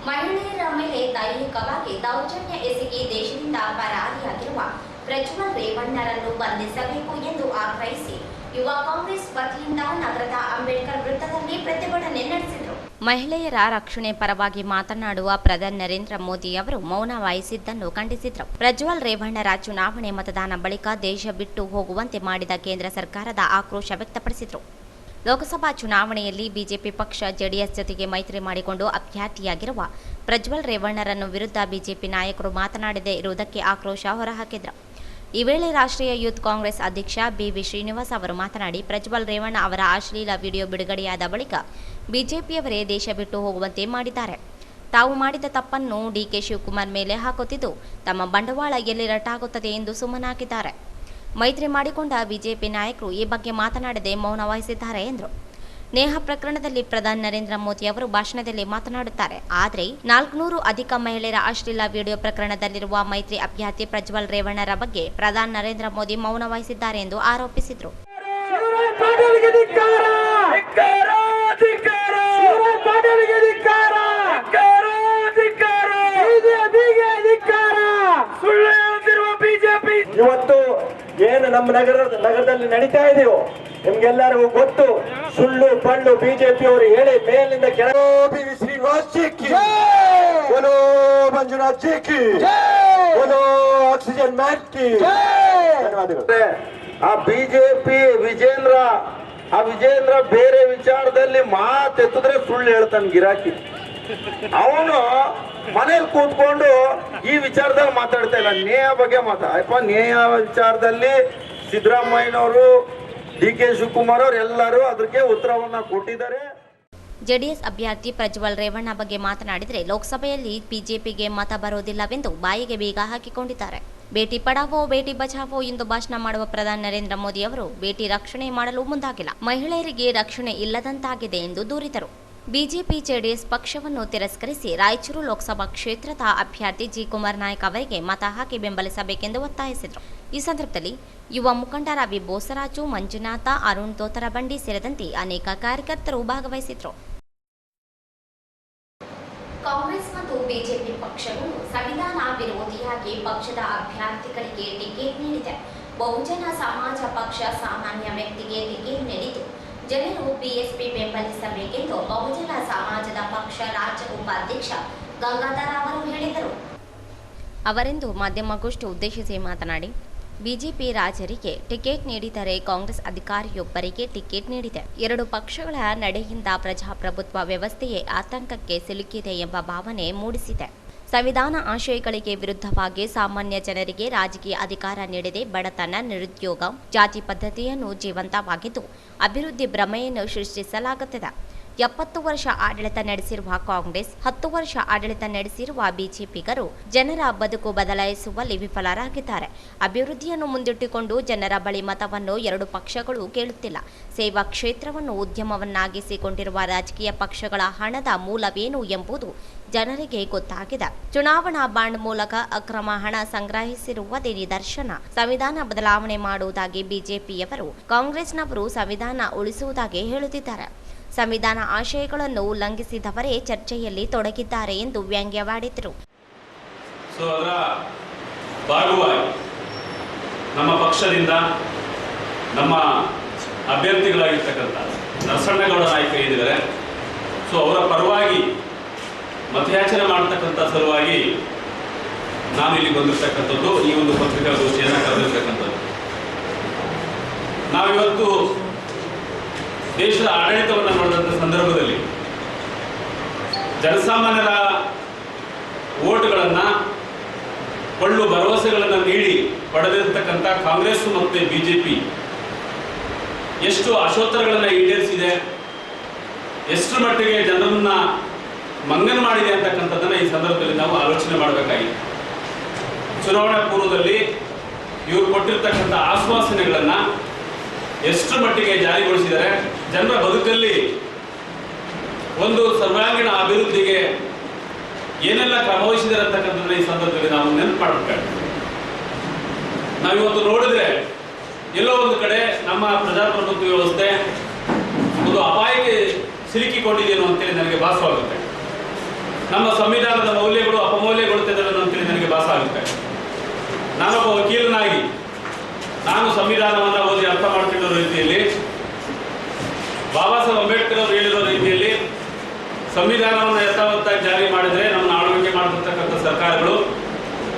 ಮಹಿಳೆಯರ ಮೇಲೆ ದೈಹಿಕವಾಗಿ ದೌರ್ಜನ್ಯ ಎಸಗಿ ದೇಶದಿಂದ ಪರಾರಿಯಾಗಿರುವ ಪ್ರಜ್ವಲ್ ರೇವಣ್ಣರನ್ನು ಬಂಧಿಸಬೇಕು ಎಂದು ಆಗ್ರಹಿಸಿ ಯುವ ಕಾಂಗ್ರೆಸ್ ವತಿಯಿಂದ ನಗರದ ಅಂಬೇಡ್ಕರ್ ವೃತ್ತದಲ್ಲಿ ಪ್ರತಿಭಟನೆ ನಡೆಸಿದರು. ಮಹಿಳೆಯರ ರಕ್ಷಣೆ ಪರವಾಗಿ ಮಾತನಾಡುವ ಪ್ರಧಾನಿ ನರೇಂದ್ರ ಮೋದಿ ಅವರು ಮೌನ ವಹಿಸಿದ್ದನ್ನು ಖಂಡಿಸಿದರು. ಪ್ರಜ್ವಲ್ ರೇವಣ್ಣರ ಚುನಾವಣೆ ಮತದಾನ ಬಳಿಕ ದೇಶ ಬಿಟ್ಟು ಹೋಗುವಂತೆ ಮಾಡಿದ ಕೇಂದ್ರ ಸರ್ಕಾರದ ಆಕ್ರೋಶ ವ್ಯಕ್ತಪಡಿಸಿದರು. ಲೋಕಸಭಾ ಚುನಾವಣೆಯಲ್ಲಿ ಬಿಜೆಪಿ ಪಕ್ಷ ಜೆಡಿಎಸ್ ಜೊತೆಗೆ ಮೈತ್ರಿ ಮಾಡಿಕೊಂಡು ಅಭ್ಯರ್ಥಿಯಾಗಿರುವ ಪ್ರಜ್ವಲ್ ರೇವಣ್ಣರನ್ನು ವಿರುದ್ಧ ಬಿಜೆಪಿ ನಾಯಕರು ಮಾತನಾಡದೇ ಇರುವುದಕ್ಕೆ ಆಕ್ರೋಶ ಹೊರಹಾಕಿದರು. ಈ ವೇಳೆ ರಾಷ್ಟ್ರೀಯ ಯೂತ್ ಕಾಂಗ್ರೆಸ್ ಅಧ್ಯಕ್ಷ ಬಿವಿ ಶ್ರೀನಿವಾಸ್ ಅವರು ಮಾತನಾಡಿ, ಪ್ರಜ್ವಲ್ ರೇವಣ್ಣ ಅವರ ಅಶ್ಲೀಲ ವಿಡಿಯೋ ಬಿಡುಗಡೆಯಾದ ಬಳಿಕ ಬಿಜೆಪಿಯವರೇ ದೇಶ ಬಿಟ್ಟು ಹೋಗುವಂತೆ ಮಾಡಿದ್ದಾರೆ. ತಾವು ಮಾಡಿದ ತಪ್ಪನ್ನು ಡಿಕೆ ಶಿವಕುಮಾರ್ ಮೇಲೆ ಹಾಕುತ್ತಿದ್ದು ತಮ್ಮ ಬಂಡವಾಳ ಎಲ್ಲಿ ರಟ್ಟಾಗುತ್ತದೆ ಎಂದು ಸುಮ್ಮನಾಗಿದ್ದಾರೆ. ಮೈತ್ರಿ ಮಾಡಿಕೊಂಡ ಬಿಜೆಪಿ ನಾಯಕರು ಈ ಬಗ್ಗೆ ಮಾತನಾಡದೆ ಮೌನ ವಹಿಸಿದ್ದಾರೆ ಎಂದರು. ನೇಹಾ ಪ್ರಕರಣದಲ್ಲಿ ಪ್ರಧಾನಿ ನರೇಂದ್ರ ಮೋದಿ ಅವರು ಭಾಷಣದಲ್ಲಿ ಮಾತನಾಡುತ್ತಾರೆ. ಆದರೆ 400 ಅಧಿಕ ಮಹಿಳೆಯರ ಅಶ್ಲೀಲ ವಿಡಿಯೋ ಪ್ರಕರಣದಲ್ಲಿರುವ ಮೈತ್ರಿ ಅಭ್ಯರ್ಥಿ ಪ್ರಜ್ವಲ್ ರೇವಣ್ಣರ ಬಗ್ಗೆ ಪ್ರಧಾನಿ ನರೇಂದ್ರ ಮೋದಿ ಮೌನ ವಹಿಸಿದ್ದಾರೆ ಎಂದು ಆರೋಪಿಸಿದರು. ಇವತ್ತು ಏನು ನಮ್ಮ ನಗರದಲ್ಲಿ ನಡೀತಾ ಇದೆಯೋ ನಿಮ್ಗೆಲ್ಲರಿಗೂ ಗೊತ್ತು. ಸುಳ್ಳು ಪಳ್ಳು ಬಿಜೆಪಿ ಅವರು ಹೇಳಿ ಮೇಲಿಂದ ಕೆಳಗೆ ಶ್ರೀನಿವಾಸ್ ಜಿಕ್ಕಿ, ಬೋಲೋ ಮಂಜುನಾಥ್ ಜಿಕ್ಕಿ, ಬೋಲೋ ಆಕ್ಸಿಜನ್ ಮ್ಯಾನ್ ಕಿ. ಧನ್ಯವಾದಗಳು. ಆ ಬಿಜೆಪಿ ವಿಜೇಂದ್ರ ಬೇರೆ ವಿಚಾರದಲ್ಲಿ ಮಾತೆತ್ತಿದ್ರೆ ಸುಳ್ಳು ಹೇಳ್ತಾನೆ ಗಿರಾಕಿ. ಅವನು ಮನೇಲಿ ಕೂತ್ಕೊಂಡು ಈ ವಿಚಾರದಲ್ಲಿ ಮಾತಾಡ್ತಾ ಇಲ್ಲ, ನೇಹ ಬಗ್ಗೆ ನೇಹ ವಿಚಾರದಲ್ಲಿ ಸಿದ್ದರಾಮಯ್ಯನವರು, ಡಿಕೆ ಶಿವಕುಮಾರ್ ಅವರು ಎಲ್ಲರೂ ಅದಕ್ಕೆ ಉತ್ತರವನ್ನ ಕೊಟ್ಟಿದ್ದಾರೆ. ಜೆಡಿಎಸ್ ಅಭ್ಯರ್ಥಿ ಪ್ರಜ್ವಲ್ ರೇವಣ್ಣ ಬಗ್ಗೆ ಮಾತನಾಡಿದರೆ ಲೋಕಸಭೆಯಲ್ಲಿ ಬಿಜೆಪಿಗೆ ಮತ ಬರುವುದಿಲ್ಲವೆಂದು ಬಾಯಿಗೆ ಬೀಗ ಹಾಕಿಕೊಂಡಿದ್ದಾರೆ. ಬೇಟಿ ಪಡಾವೋ ಬೇಟಿ ಬಚಾವೋ ಎಂದು ಭಾಷಣ ಮಾಡುವ ಪ್ರಧಾನಿ ನರೇಂದ್ರ ಮೋದಿ ಅವರು ಬೇಟಿ ರಕ್ಷಣೆ ಮಾಡಲು ಮುಂದಾಗಿಲ್ಲ, ಮಹಿಳೆಯರಿಗೆ ರಕ್ಷಣೆ ಇಲ್ಲದಂತಾಗಿದೆ ಎಂದು ದೂರಿದರು. ಬಿಜೆಪಿ ಜೆಡಿಎಸ್ ಪಕ್ಷವನ್ನು ತಿರಸ್ಕರಿಸಿ ರಾಯಚೂರು ಲೋಕಸಭಾ ಕ್ಷೇತ್ರದ ಅಭ್ಯರ್ಥಿ ಜಿ ಕುಮಾರ್ ನಾಯಕ್ ಅವರಿಗೆ ಮತ ಹಾಕಿ ಬೆಂಬಲಿಸಬೇಕೆಂದು ಒತ್ತಾಯಿಸಿದರು. ಈ ಸಂದರ್ಭದಲ್ಲಿ ಯುವ ಮುಖಂಡ ರವಿ ಬೋಸರಾಜು, ಮಂಜುನಾಥ, ಅರುಣ್ ತೋತರಬಂಡಿ ಸೇರಿದಂತೆ ಅನೇಕ ಕಾರ್ಯಕರ್ತರು ಭಾಗವಹಿಸಿದರು. ಕಾಂಗ್ರೆಸ್ ಮತ್ತು ಬಿಜೆಪಿ ಪಕ್ಷಗಳು ಸಂವಿಧಾನ ವಿರೋಧಿಯಾಗಿ ಪಕ್ಷದ ಅಭ್ಯರ್ಥಿಗಳಿಗೆ ಟಿಕೆಟ್ ನೀಡಿದೆ. ಬಹುಜನ ಸಮಾಜ ಪಕ್ಷ ಸಾಮಾನ್ಯ ವ್ಯಕ್ತಿಗೆ ಟಿಕೆಟ್ ನೀಡಿತು. ಜನರು ಬಿಎಸ್ಪಿ ಬೆಂಬಲಿಸಬೇಕೆಂದು ಬಹುಜನ ಸಮಾಜದ ಪಕ್ಷ ರಾಜ್ಯ ಉಪಾಧ್ಯಕ್ಷ ಗಂಗಾಧರ್ ಅವರು ಹೇಳಿದರು. ಅವರಿಂದು ಮಾಧ್ಯಮಗೋಷ್ಠಿ ಉದ್ದೇಶಿಸಿ ಮಾತನಾಡಿ, ಬಿಜೆಪಿ ರಾಜರಿಗೆ ಟಿಕೆಟ್ ನೀಡಿದರೆ ಕಾಂಗ್ರೆಸ್ ಅಧಿಕಾರಿಯೊಬ್ಬರಿಗೆ ಟಿಕೆಟ್ ನೀಡಿದೆ. ಎರಡು ಪಕ್ಷಗಳ ನಡೆಯಿಂದ ಪ್ರಜಾಪ್ರಭುತ್ವ ವ್ಯವಸ್ಥೆಯೇ ಆತಂಕಕ್ಕೆ ಸಿಲುಕಿದೆ ಎಂಬ ಭಾವನೆ ಮೂಡಿಸಿದೆ. ಸಂವಿಧಾನ ಆಶಯಗಳಿಗೆ ವಿರುದ್ಧವಾಗಿ ಸಾಮಾನ್ಯ ಜನರಿಗೆ ರಾಜಕೀಯ ಅಧಿಕಾರ ನೀಡದೆ ಬಡತನ, ನಿರುದ್ಯೋಗ, ಜಾತಿ ಪದ್ಧತಿಯನ್ನು ಜೀವಂತವಾಗಿದ್ದು ಅಭಿವೃದ್ಧಿ ಭ್ರಮೆಯನ್ನು ಸೃಷ್ಟಿಸಲಾಗುತ್ತಿದೆ. 70 ವರ್ಷ ಆಡಳಿತ ನಡೆಸಿರುವ ಕಾಂಗ್ರೆಸ್, 10 ವರ್ಷ ಆಡಳಿತ ನಡೆಸಿರುವ ಬಿಜೆಪಿಗರು ಜನರ ಬದುಕು ಬದಲಾಯಿಸುವಲ್ಲಿ ವಿಫಲರಾಗಿದ್ದಾರೆ. ಅಭಿವೃದ್ಧಿಯನ್ನು ಮುಂದಿಟ್ಟುಕೊಂಡು ಜನರ ಬಳಿ ಮತವನ್ನು ಎರಡು ಪಕ್ಷಗಳು ಕೇಳುತ್ತಿಲ್ಲ. ಸೇವಾ ಕ್ಷೇತ್ರವನ್ನು ಉದ್ಯಮವನ್ನಾಗಿಸಿಕೊಂಡಿರುವ ರಾಜಕೀಯ ಪಕ್ಷಗಳ ಹಣದ ಮೂಲವೇನು ಎಂಬುದು ಜನರಿಗೆ ಗೊತ್ತಾಗಿದೆ. ಚುನಾವಣಾ ಬಾಂಡ್ ಮೂಲಕ ಅಕ್ರಮ ಹಣ ಸಂಗ್ರಹಿಸಿರುವುದೇ ನಿದರ್ಶನ. ಸಂವಿಧಾನ ಬದಲಾವಣೆ ಮಾಡುವುದಾಗಿ ಬಿಜೆಪಿಯವರು, ಕಾಂಗ್ರೆಸ್ನವರು ಸಂವಿಧಾನ ಉಳಿಸುವುದಾಗಿ ಹೇಳುತ್ತಿದ್ದಾರೆ. ಸಂವಿಧಾನ ಆಶಯಗಳನ್ನು ಉಲ್ಲಂಘಿಸಿದವರೇ ಚರ್ಚೆಯಲ್ಲಿ ತೊಡಗಿದ್ದಾರೆ ಎಂದು ವ್ಯಂಗ್ಯವಾಡಿದರು. ಅದರ ಭಾಗವಾಗಿ ನಮ್ಮ ಪಕ್ಷದಿಂದ ನಮ್ಮ ಅಭ್ಯರ್ಥಿಗಳಾಗಿರ್ತಕ್ಕಂಥ ನರಸಣ್ಣಗೌಡ ನಾಯಕ ಏನಿದ್ದಾರೆ, ಅವರ ಪರವಾಗಿ ಮತಯಾಚನೆ ಮಾಡತಕ್ಕಂಥ ಸಲುವಾಗಿ ನಾನು ಇಲ್ಲಿ ಬಂದಿರತಕ್ಕಂಥದ್ದು, ಈ ಒಂದು ಪತ್ರಿಕಾಗೋಷ್ಠಿಯನ್ನು ಕರೆದಿರ್ತಕ್ಕಂಥದ್ದು. ನಾವಿವತ್ತು ದೇಶದ ಆಡಳಿತವನ್ನು ನೋಡಿದಂಥ ಸಂದರ್ಭದಲ್ಲಿ ಜನಸಾಮಾನ್ಯರ ಓಟ್ಗಳನ್ನು, ಕೊಳ್ಳು ಭರವಸೆಗಳನ್ನು ನೀಡಿ ಪಡೆದಿರತಕ್ಕಂಥ ಕಾಂಗ್ರೆಸ್ ಮತ್ತು ಬಿಜೆಪಿ ಎಷ್ಟು ಆಶೋತ್ತರಗಳನ್ನು ಈಡೇರಿಸಿದೆ, ಎಷ್ಟು ಮಟ್ಟಿಗೆ ಜನರನ್ನ ಮಂಗನ ಮಾಡಿದೆ ಅಂತಕ್ಕಂಥದ್ದನ್ನು ಈ ಸಂದರ್ಭದಲ್ಲಿ ನಾವು ಆಲೋಚನೆ ಮಾಡಬೇಕಾಗಿದೆ. ಚುನಾವಣಾ ಪೂರ್ವದಲ್ಲಿ ಇವರು ಕೊಟ್ಟಿರ್ತಕ್ಕಂಥ ಆಶ್ವಾಸನೆಗಳನ್ನು ಎಷ್ಟು ಮಟ್ಟಿಗೆ ಜಾರಿಗೊಳಿಸಿದರೆ, ಜನರ ಬದುಕಲ್ಲಿ ಒಂದು ಸರ್ವಾಂಗೀಣ ಅಭಿವೃದ್ಧಿಗೆ ಏನೆಲ್ಲ ಕ್ರಮವಹಿಸಿದ್ದಾರೆ ಅಂತಕ್ಕಂಥದ್ದನ್ನ ಈ ಸಂದರ್ಭದಲ್ಲಿ ನಾವು ನೆನಪು ಮಾಡಬೇಕಾಗ್ತದೆ. ನಾವಿವತ್ತು ನೋಡಿದ್ರೆ ಎಲ್ಲೋ ಒಂದು ಕಡೆ ನಮ್ಮ ಪ್ರಜಾಪ್ರಭುತ್ವ ವ್ಯವಸ್ಥೆ ಒಂದು ಅಪಾಯಕ್ಕೆ ಸಿಲುಕಿಕೊಂಡಿದೆಯೋ ಅಂತೇಳಿ ನನಗೆ ಭಾಸವಾಗುತ್ತೆ. ನಮ್ಮ ಸಂವಿಧಾನದ ಮೌಲ್ಯಗಳು ಅಪಮೌಲ್ಯಗೊಳ್ಳುತ್ತಿದ್ದಾವೆ ಅಂತೇಳಿ ನನಗೆ ಭಾಸ ಆಗುತ್ತೆ. ನಾನೊಬ್ಬ ವಕೀಲನಾಗಿ ನಾನು ಸಂವಿಧಾನವನ್ನು ಓದಿ ಅರ್ಥ ಮಾಡ್ತಿರೋ ರೀತಿಯಲ್ಲಿ, ಬಾಬಾ ಸಾಹೇಬ್ ಅಂಬೇಡ್ಕರ್ ಅವರು ಹೇಳಿರೋ ರೀತಿಯಲ್ಲಿ ಸಂವಿಧಾನವನ್ನು ಯಥಾವತ್ತಾಗಿ ಜಾರಿ ಮಾಡಿದರೆ ನಮ್ಮನ್ನು ಆಳ್ವಿಕೆ ಮಾಡತಕ್ಕಂಥ ಸರ್ಕಾರಗಳು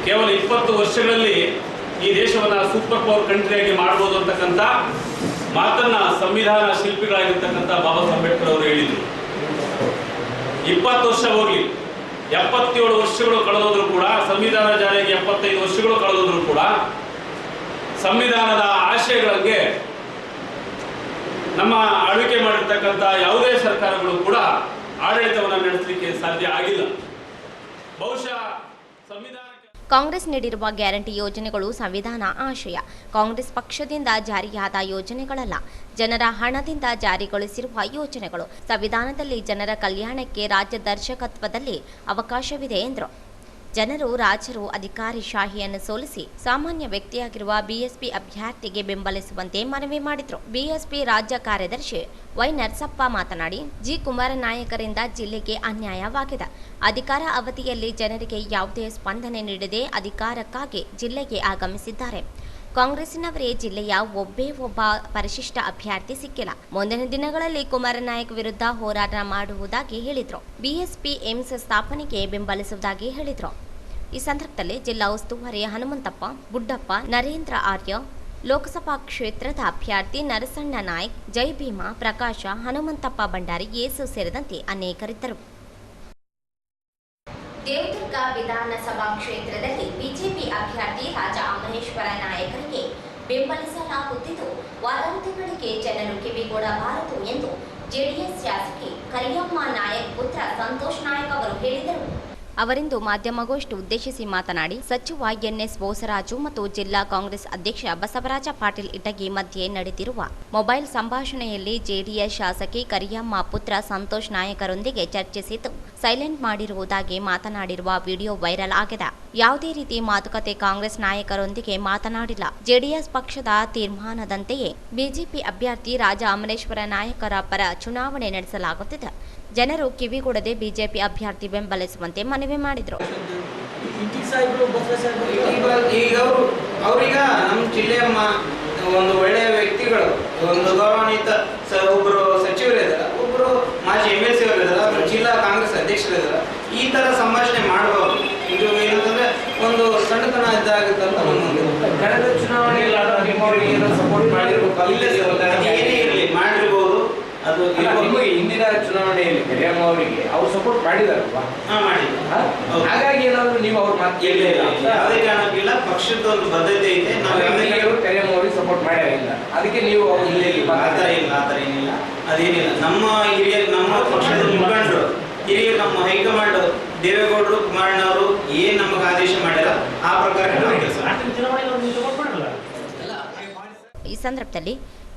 ಕೇವಲ 20 ವರ್ಷಗಳಲ್ಲಿ ಈ ದೇಶವನ್ನು ಸೂಪರ್ ಪವರ್ ಕಂಟ್ರಿಯಾಗಿ ಮಾಡ್ಬೋದು ಅಂತಕ್ಕಂಥ ಮಾತನ್ನ ಸಂವಿಧಾನ ಶಿಲ್ಪಿಗಳಾಗಿರ್ತಕ್ಕಂಥ ಬಾಬಾ ಸಾಹೇಬ್ ಅಂಬೇಡ್ಕರ್ ಅವರು ಹೇಳಿದರು. 20 ವರ್ಷ ಹೋಗಿ 77 ವರ್ಷಗಳು ಕಳೆದೋದ್ರೂ ಕೂಡ, ಸಂವಿಧಾನ ಜಾರಿಗೆ 75 ವರ್ಷಗಳು ಕಳೆದೋದ್ರೂ ಕೂಡ ಸಂವಿಧಾನದ ಆಶಯಗಳಿಗೆ ನಮ್ಮ ಆಳ್ವಿಕೆ ಮಾಡಿರ್ತಕ್ಕಂಥ ಯಾವುದೇ ಸರ್ಕಾರಗಳು ಕೂಡ ಆಡಳಿತವನ್ನು ನಡೆಸಲಿಕ್ಕೆ ಸಾಧ್ಯ ಆಗಿಲ್ಲ. ಬಹುಶಃ ಸಂವಿಧಾನ ಕಾಂಗ್ರೆಸ್ ನೀಡಿರುವ ಗ್ಯಾರಂಟಿ ಯೋಜನೆಗಳು ಸಂವಿಧಾನ ಆಶಯ. ಕಾಂಗ್ರೆಸ್ ಪಕ್ಷದಿಂದ ಜಾರಿಯಾದ ಯೋಜನೆಗಳಲ್ಲ, ಜನರ ಹಣದಿಂದ ಜಾರಿಗೊಳಿಸಿರುವ ಯೋಜನೆಗಳು. ಸಂವಿಧಾನದಲ್ಲಿ ಜನರ ಕಲ್ಯಾಣಕ್ಕೆ ರಾಜ್ಯ ದರ್ಶಕತ್ವದಲ್ಲಿ ಅವಕಾಶವಿದೆ ಎಂದರು. ಜನರು ರಾಜರು ಅಧಿಕಾರಿಶಾಹಿಯನ್ನು ಸೋಲಿಸಿ ಸಾಮಾನ್ಯ ವ್ಯಕ್ತಿಯಾಗಿರುವ ಬಿಎಸ್ಪಿ ಅಭ್ಯರ್ಥಿಗೆ ಬೆಂಬಲಿಸುವಂತೆ ಮನವಿ ಮಾಡಿದರು. ಬಿಎಸ್ಪಿ ರಾಜ್ಯ ಕಾರ್ಯದರ್ಶಿ ವೈ ನರಸಪ್ಪ ಮಾತನಾಡಿ, ಜಿ ಕುಮಾರನಾಯಕರಿಂದ ಜಿಲ್ಲೆಗೆ ಅನ್ಯಾಯವಾಗಿದೆ. ಅಧಿಕಾರ ಅವಧಿಯಲ್ಲಿ ಜನರಿಗೆ ಯಾವುದೇ ಸ್ಪಂದನೆ ನೀಡದೆ ಅಧಿಕಾರಕ್ಕಾಗಿ ಜಿಲ್ಲೆಗೆ ಆಗಮಿಸಿದ್ದಾರೆ. ಕಾಂಗ್ರೆಸ್ಸಿನವರೇ ಜಿಲ್ಲೆಯ ಒಬ್ಬ ಪರಿಶಿಷ್ಟ ಅಭ್ಯರ್ಥಿ ಸಿಕ್ಕಿಲ್ಲ. ಮುಂದಿನ ದಿನಗಳಲ್ಲಿ ಕುಮಾರನಾಯಕ್ ವಿರುದ್ಧ ಹೋರಾಟ ಮಾಡುವುದಾಗಿ ಹೇಳಿದರು. ಬಿಎಸ್ಪಿ ಏಮ್ಸ್ ಸ್ಥಾಪನೆಗೆ ಬೆಂಬಲಿಸುವುದಾಗಿ ಹೇಳಿದರು. ಈ ಸಂದರ್ಭದಲ್ಲಿ ಜಿಲ್ಲಾ ಉಸ್ತುವಾರಿ ಹನುಮಂತಪ್ಪ, ಗುಡ್ಡಪ್ಪ, ನರೇಂದ್ರ ಆರ್ಯ, ಲೋಕಸಭಾ ಕ್ಷೇತ್ರದ ಅಭ್ಯರ್ಥಿ ನರಸಣ್ಣ ನಾಯ್ಕ್, ಜೈ ಭೀಮಾ, ಪ್ರಕಾಶ, ಹನುಮಂತಪ್ಪ ಭಂಡಾರಿ, ಯೇಸು ಸೇರಿದಂತೆ ಅನೇಕರಿದ್ದರು. ದೇವದುರ್ಗ ವಿಧಾನಸಭಾ ಕ್ಷೇತ್ರದಲ್ಲಿ ಬಿಜೆಪಿ ಅಭ್ಯರ್ಥಿ ರಾಜ ಅಮರೇಶ್ವರ ನಾಯಕರಿಗೆ ಬೆಂಬಲಿಸಲಾಗುತ್ತಿದ್ದು, ವದಂತಿಗಳಿಗೆ ಜನರು ಕಿವಿಗೊಡಬಾರದು ಎಂದು ಜೆಡಿಎಸ್ ಶಾಸಕಿ ಕರಿಯಮ್ಮ ನಾಯಕ್ ಪುತ್ರ ಸಂತೋಷ್ ನಾಯಕ್ ಅವರು ಹೇಳಿದರು. ಅವರಿಂದು ಮಾಧ್ಯಮಗೋಷ್ಠಿ ಉದ್ದೇಶಿಸಿ ಮಾತನಾಡಿ, ಸಚಿವ ಎನ್ಎಸ್ ಬೋಸರಾಜು ಮತ್ತು ಜಿಲ್ಲಾ ಕಾಂಗ್ರೆಸ್ ಅಧ್ಯಕ್ಷ ಬಸವರಾಜ ಪಾಟೀಲ್ ಇಟಗಿ ಮಧ್ಯೆ ನಡೆದಿರುವ ಮೊಬೈಲ್ ಸಂಭಾಷಣೆಯಲ್ಲಿ ಜೆಡಿಎಸ್ ಶಾಸಕಿ ಕರಿಯಮ್ಮ ಪುತ್ರ ಸಂತೋಷ್ ನಾಯಕರೊಂದಿಗೆ ಚರ್ಚಿಸಿದ್ದು ಸೈಲೆಂಟ್ ಮಾಡಿರುವುದಾಗಿ ಮಾತನಾಡಿರುವ ವಿಡಿಯೋ ವೈರಲ್ ಆಗಿದೆ. ಯಾವುದೇ ರೀತಿ ಮಾತುಕತೆ ಕಾಂಗ್ರೆಸ್ ನಾಯಕರೊಂದಿಗೆ ಮಾತನಾಡಿಲ್ಲ. ಜೆಡಿಎಸ್ ಪಕ್ಷದ ತೀರ್ಮಾನದಂತೆಯೇ ಬಿಜೆಪಿ ಅಭ್ಯರ್ಥಿ ರಾಜ ಅಮರೇಶ್ವರ ನಾಯಕರ ಪರ ಚುನಾವಣೆ ನಡೆಸಲಾಗುತ್ತಿದೆ. ಜನರು ಕಿವಿಗೊಡದೆ ಬಿಜೆಪಿ ಅಭ್ಯರ್ಥಿ ಬೆಂಬಲಿಸುವಂತೆ ಮನವಿ ಮಾಡಿದರು. ಈಗ ಅವ್ರೀಗ ನಮ್ಮ ಜಿಲ್ಲೆಯ ಒಂದು ಒಳ್ಳೆಯ ವ್ಯಕ್ತಿಗಳು, ಒಂದು ಗೌರವಾನ್ವಿತ ಒಬ್ಬರು ಸಚಿವರಿದ್ದಾರೆ, ಒಬ್ಬರು ಮಾಜಿ MLC ಅವರಿದ್ದಾರೆ, ಜಿಲ್ಲಾ ಕಾಂಗ್ರೆಸ್ ಅಧ್ಯಕ್ಷರಿದ್ದಾರೆ. ಈ ತರ ಸಂಭಾಷಣೆ ಮಾಡಬಹುದು. ಇದು ಏನಂತಂದ್ರೆ ಒಂದು ಸಣ್ಣತನ ಇದ್ದಾಗುತ್ತಂತ ಕಳೆದ ಚುನಾವಣೆಯಲ್ಲಿ ಸಪೋರ್ಟ್ ಮಾಡಿರ್ಬೇಕು, ಏನೇ ಇರಲಿ ಮಾಡಿರ್ಬೋದು. ಅದು ಹಿಂದಿನ ಚುನಾವಣೆಯಲ್ಲಿ ಕರಿಯಮ್ಮ ಅವರಿಗೆ ಅವ್ರು ಸಪೋರ್ಟ್ ಮಾಡಿದಾರಲ್ವಾ? ಹಾಗಾಗಿ ಏನಾದ್ರು ನೀವು ಅವ್ರ ಮಾತು ಯಾವುದೇ ಕಾರಣಕ್ಕಿಲ್ಲ. ಪಕ್ಷದ ಒಂದು ಬದ್ಧತೆ ಇದೆ. ನಾವು ಕರಿಯಮ್ಮ ಅವರಿಗೆ ಸಪೋರ್ಟ್ ಮಾಡಿಲ್ಲ, ಅದಕ್ಕೆ ನೀವು ಆತರ ಏನಿಲ್ಲ, ಅದೇನಿಲ್ಲ. ನಮ್ಮ ಹಿರಿಯರು, ನಮ್ಮ ಪಕ್ಷದ ಮುಖಂಡರು, ಹಿರಿಯರು, ನಮ್ಮ ಹೈಕಮಾಂಡ್ ದೇವೇಗೌಡರು, ಕುಮಾರಣ್ಣವರು ಏನ್ ನಮಗೆ ಆದೇಶ ಮಾಡ್ಯಾರ ಆ ಪ್ರಕಾರ ಈ ಸಂದರ್ಭದಲ್ಲಿ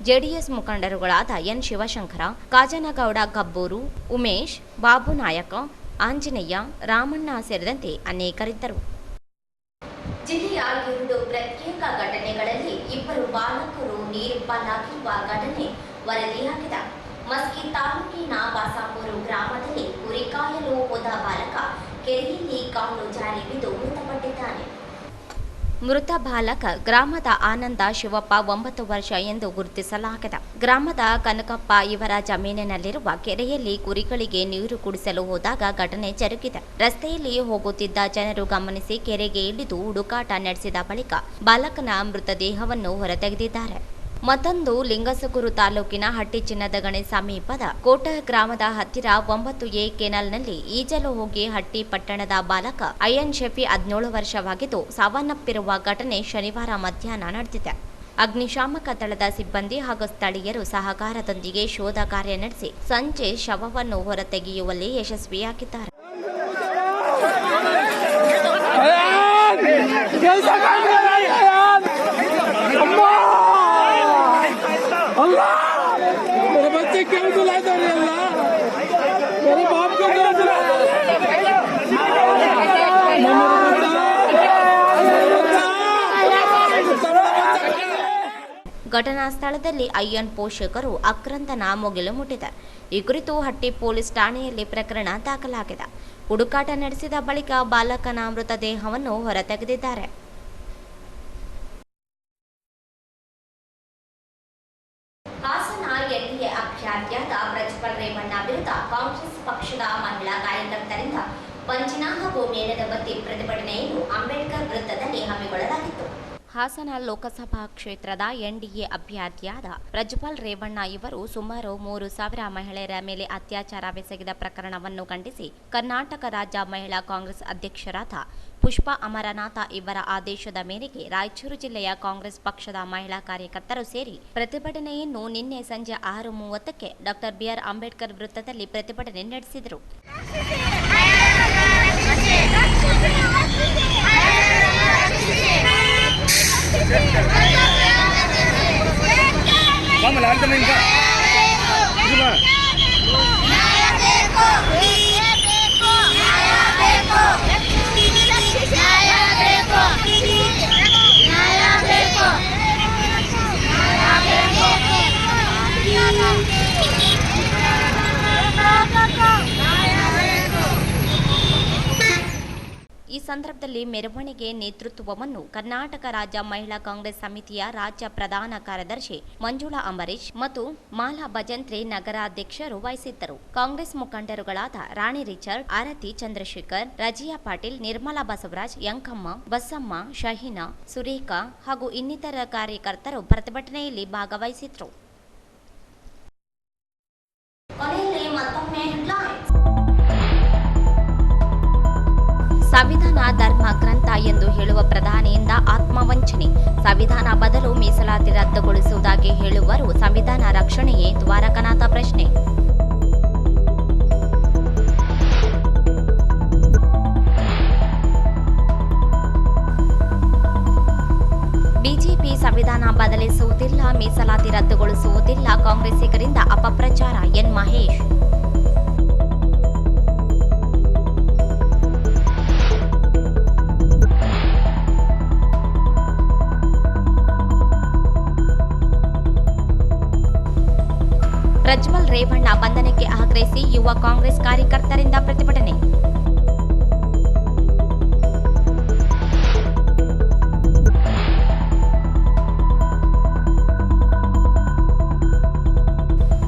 ಜೆಡಿಎಸ್ ಮುಖಂಡರುಗಳಾದ ಎನ್ ಶಿವಶಂಕರ, ಕಾಜನಗೌಡ ಗಬ್ಬೂರು, ಉಮೇಶ್, ಬಾಬು ನಾಯಕ, ಆಂಜನೇಯ, ರಾಮಣ್ಣ ಸೇರಿದಂತೆ ಅನೇಕರಿದ್ದರು. ಜಿಲ್ಲೆಯ 2 ಪ್ರತ್ಯೇಕ ಘಟನೆಗಳಲ್ಲಿ 2 ಬಾಲಕರು ನೀರುಪಾಲಾಗಿರುವ ಘಟನೆ ವರದಿಯಾಗಿದೆ. ಮಸ್ಕಿ ತಾಲೂಕಿನ ಬಾಸಾಪುರ ಗ್ರಾಮದಲ್ಲಿ ಕುರಿ ಕಾಯಲು ಹೋದ ಬಾಲಕ ಕೆರೆಯಲ್ಲಿ ಕಾಲು ಜಾರಿ ಬಿದ್ದು ಮೃತಪಟ್ಟಿದ್ದಾನೆ. ಮೃತ ಬಾಲಕ ಗ್ರಾಮದ ಆನಂದ ಶಿವಪ್ಪ 9 ವರ್ಷ ಎಂದು ಗುರುತಿಸಲಾಗಿದೆ. ಗ್ರಾಮದ ಕನಕಪ್ಪ ಇವರ ಜಮೀನಿನಲ್ಲಿರುವ ಕೆರೆಯಲ್ಲಿ ಕುರಿಗಳಿಗೆ ನೀರು ಕುಡಿಸಲು ಹೋದಾಗ ಘಟನೆ ಜರುಗಿದೆ. ರಸ್ತೆಯಲ್ಲಿ ಹೋಗುತ್ತಿದ್ದ ಜನರು ಗಮನಿಸಿ ಕೆರೆಗೆ ಇಳಿದು ಹುಡುಕಾಟ ನಡೆಸಿದ ಬಳಿಕ ಬಾಲಕನ ಮೃತದೇಹವನ್ನು ಹೊರತೆಗೆದಿದ್ದಾರೆ. ಮತ್ತೊಂದು ಲಿಂಗಸಗೂರು ತಾಲೂಕಿನ ಹಟ್ಟಿ ಚಿನ್ನದ ಗಣಿ ಸಮೀಪದ ಕೋಟ ಗ್ರಾಮದ ಹತ್ತಿರ 9A ಕೆನಾಲ್ನಲ್ಲಿ ಈಜಲು ಹೋಗಿ ಹಟ್ಟಿ ಪಟ್ಟಣದ ಬಾಲಕ ಅಯ್ಯನ್ ಶಫಿ 17 ವರ್ಷವಾಗಿದ್ದು ಸಾವನ್ನಪ್ಪಿರುವ ಘಟನೆ ಶನಿವಾರ ಮಧ್ಯಾಹ್ನ ನಡೆದಿದೆ. ಅಗ್ನಿಶಾಮಕ ದಳದ ಸಿಬ್ಬಂದಿ ಹಾಗೂ ಸ್ಥಳೀಯರು ಸಹಕಾರದೊಂದಿಗೆ ಶೋಧ ಕಾರ್ಯ ನಡೆಸಿ ಸಂಜೆ ಶವವನ್ನು ಹೊರತೆಗೆಯುವಲ್ಲಿ ಯಶಸ್ವಿಯಾಗಿದ್ದಾರೆ. ಘಟನಾ ಸ್ಥಳದಲ್ಲಿ ಅಯ್ಯನ್ ಪೋಷಕರು ಆಕ್ರಂದನ ಮುಗಿಲು ಮುಟ್ಟಿದೆ. ಈ ಕುರಿತು ಹಟ್ಟಿ ಪೊಲೀಸ್ ಠಾಣೆಯಲ್ಲಿ ಪ್ರಕರಣ ದಾಖಲಾಗಿದೆ. ಹುಡುಕಾಟ ನಡೆಸಿದ ಬಳಿಕ ಬಾಲಕನ ಮೃತದೇಹವನ್ನು ಹೊರತೆಗೆದಿದ್ದಾರೆ. ಹಾಸನ ಎನ್ಡಿಎ ಅಭ್ಯರ್ಥಿಯಾದ ಪ್ರಜ್ವಲ್ ರೇವಣ್ಣ ವಿರುದ್ಧ ಕಾಂಗ್ರೆಸ್ ಪಕ್ಷದ ಮಹಿಳಾ ಕಾರ್ಯಕರ್ತರಿಂದ ಪಂಚಿನ ಹಾಗೂ ಮೇಣದ ಬತ್ತಿ ಪ್ರತಿಭಟನೆಯನ್ನು ಅಂಬೇಡ್ಕರ್ ವೃತ್ತದಲ್ಲಿ ಹಮ್ಮಿಕೊಳ್ಳಲಾಗಿತ್ತು. ಹಾಸನ ಲೋಕಸಭಾ ಕ್ಷೇತ್ರದ ಎನ್ಡಿಎ ಅಭ್ಯರ್ಥಿಯಾದ ಪ್ರಜ್ವಲ್ ರೇವಣ್ಣ ಇವರು ಸುಮಾರು 3,000 ಮಹಿಳೆಯರ ಮೇಲೆ ಅತ್ಯಾಚಾರವೆಸಗಿದ ಪ್ರಕರಣವನ್ನು ಖಂಡಿಸಿ ಕರ್ನಾಟಕ ರಾಜ್ಯ ಮಹಿಳಾ ಕಾಂಗ್ರೆಸ್ ಅಧ್ಯಕ್ಷರಾದ ಪುಷ್ಪಾ ಅಮರನಾಥ ಇವರ ಆದೇಶದ ಮೇರೆಗೆ ರಾಯಚೂರು ಜಿಲ್ಲೆಯ ಕಾಂಗ್ರೆಸ್ ಪಕ್ಷದ ಮಹಿಳಾ ಕಾರ್ಯಕರ್ತರು ಸೇರಿ ಪ್ರತಿಭಟನೆಯನ್ನು ನಿನ್ನೆ ಸಂಜೆ 6:30ಕ್ಕೆ ಡಾಕ್ಟರ್ ಬಿಆರ್ ಅಂಬೇಡ್ಕರ್ ವೃತ್ತದಲ್ಲಿ ಪ್ರತಿಭಟನೆ ನಡೆಸಿದರು. ಈ ಸಂದರ್ಭದಲ್ಲಿ ಮೆರವಣಿಗೆ ನೇತೃತ್ವವನ್ನು ಕರ್ನಾಟಕ ರಾಜ್ಯ ಮಹಿಳಾ ಕಾಂಗ್ರೆಸ್ ಸಮಿತಿಯ ರಾಜ್ಯ ಪ್ರಧಾನ ಕಾರ್ಯದರ್ಶಿ ಮಂಜುಳಾ ಅಂಬರೀಶ್ ಮತ್ತು ಮಾಲಾ ಭಜಂತ್ರಿ ನಗರಾಧ್ಯಕ್ಷರು ವಹಿಸಿದ್ದರು. ಕಾಂಗ್ರೆಸ್ ಮುಖಂಡರುಗಳಾದ ರಾಣಿ ರಿಚರ್ಡ್, ಆರತಿ ಚಂದ್ರಶೇಖರ್, ರಜಿಯಾ ಪಾಟೀಲ್, ನಿರ್ಮಲಾ ಬಸವರಾಜ್, ಯಂಕಮ್ಮ, ಬಸಮ್ಮ, ಶಹೀನಾ, ಸುರೇಖಾ ಹಾಗೂ ಇನ್ನಿತರ ಕಾರ್ಯಕರ್ತರು ಪ್ರತಿಭಟನೆಯಲ್ಲಿ ಭಾಗವಹಿಸಿದ್ರು. ಸಂವಿಧಾನ ಧರ್ಮ ಗ್ರಂಥ ಎಂದು ಹೇಳುವ ಪ್ರಧಾನಿಯಿಂದ ಆತ್ಮವಂಚನೆ. ಸಂವಿಧಾನ ಬದಲು ಮೀಸಲಾತಿ ರದ್ದುಗೊಳಿಸುವುದಾಗಿ ಹೇಳುವರು ಸಂವಿಧಾನ ರಕ್ಷಣೆಯೇ? ದ್ವಾರಕನಾಥ ಪ್ರಶ್ನೆ. ಬಿಜೆಪಿ ಸಂವಿಧಾನ ಬದಲಿಸುವುದಿಲ್ಲ, ಮೀಸಲಾತಿ ರದ್ದುಗೊಳಿಸುವುದಿಲ್ಲ, ಕಾಂಗ್ರೆಸ್ಸಿಗರಿಂದ ಅಪಪ್ರಚಾರ. ಎನ್ ಮಹೇಶ್. ಪ್ರಜ್ವಲ್ ರೇವಣ್ಣ ಬಂಧನಕ್ಕೆ ಆಗ್ರಹಿಸಿ ಯುವ ಕಾಂಗ್ರೆಸ್ ಕಾರ್ಯಕರ್ತರಿಂದ ಪ್ರತಿಭಟನೆ.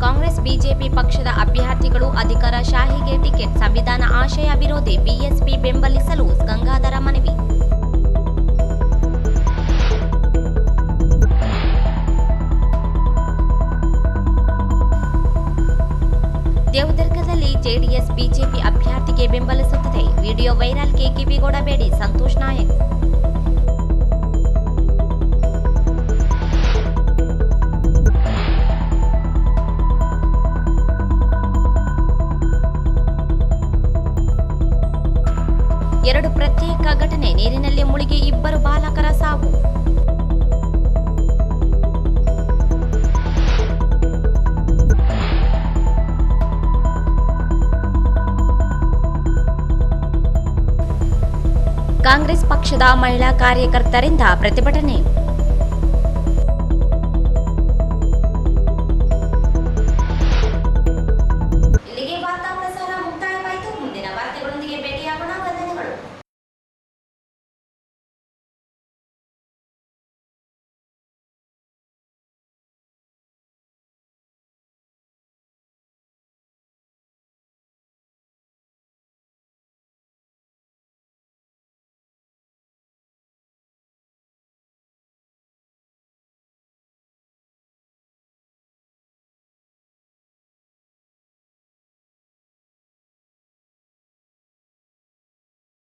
ಕಾಂಗ್ರೆಸ್ ಬಿಜೆಪಿ ಪಕ್ಷದ ಅಭ್ಯರ್ಥಿಗಳು ಅಧಿಕಾರಶಾಹಿಗೆ ಟಿಕೆಟ್, ಸಂವಿಧಾನ ಆಶಯ ವಿರೋಧಿ, ಬಿಎಸ್ಪಿ ಬೆಂಬಲಿಸಲು ಗಂಗಾಧರ ಮನವಿ. ದೇವದುರ್ಗದಲ್ಲಿ ಜೆಡಿಎಸ್ ಬಿಜೆಪಿ ಅಭ್ಯರ್ಥಿಗೆ ಬೆಂಬಲಿಸುತ್ತದೆ. ವಿಡಿಯೋ ವೈರಲ್ಗೆ ಕಿವಿಗೊಡಬೇಡಿ, ಸಂತೋಷ್ ನಾಯಕ್. ಎರಡು ಪ್ರತ್ಯೇಕ ಘಟನೆ, ನೀರಿನಲ್ಲಿ ಮುಳುಗಿ 2 ಬಾಲಕರ ಸಾವು. ಕಾಂಗ್ರೆಸ್ ಪಕ್ಷದ ಮಹಿಳಾ ಕಾರ್ಯಕರ್ತರಿಂದ ಪ್ರತಿಭಟನೆ.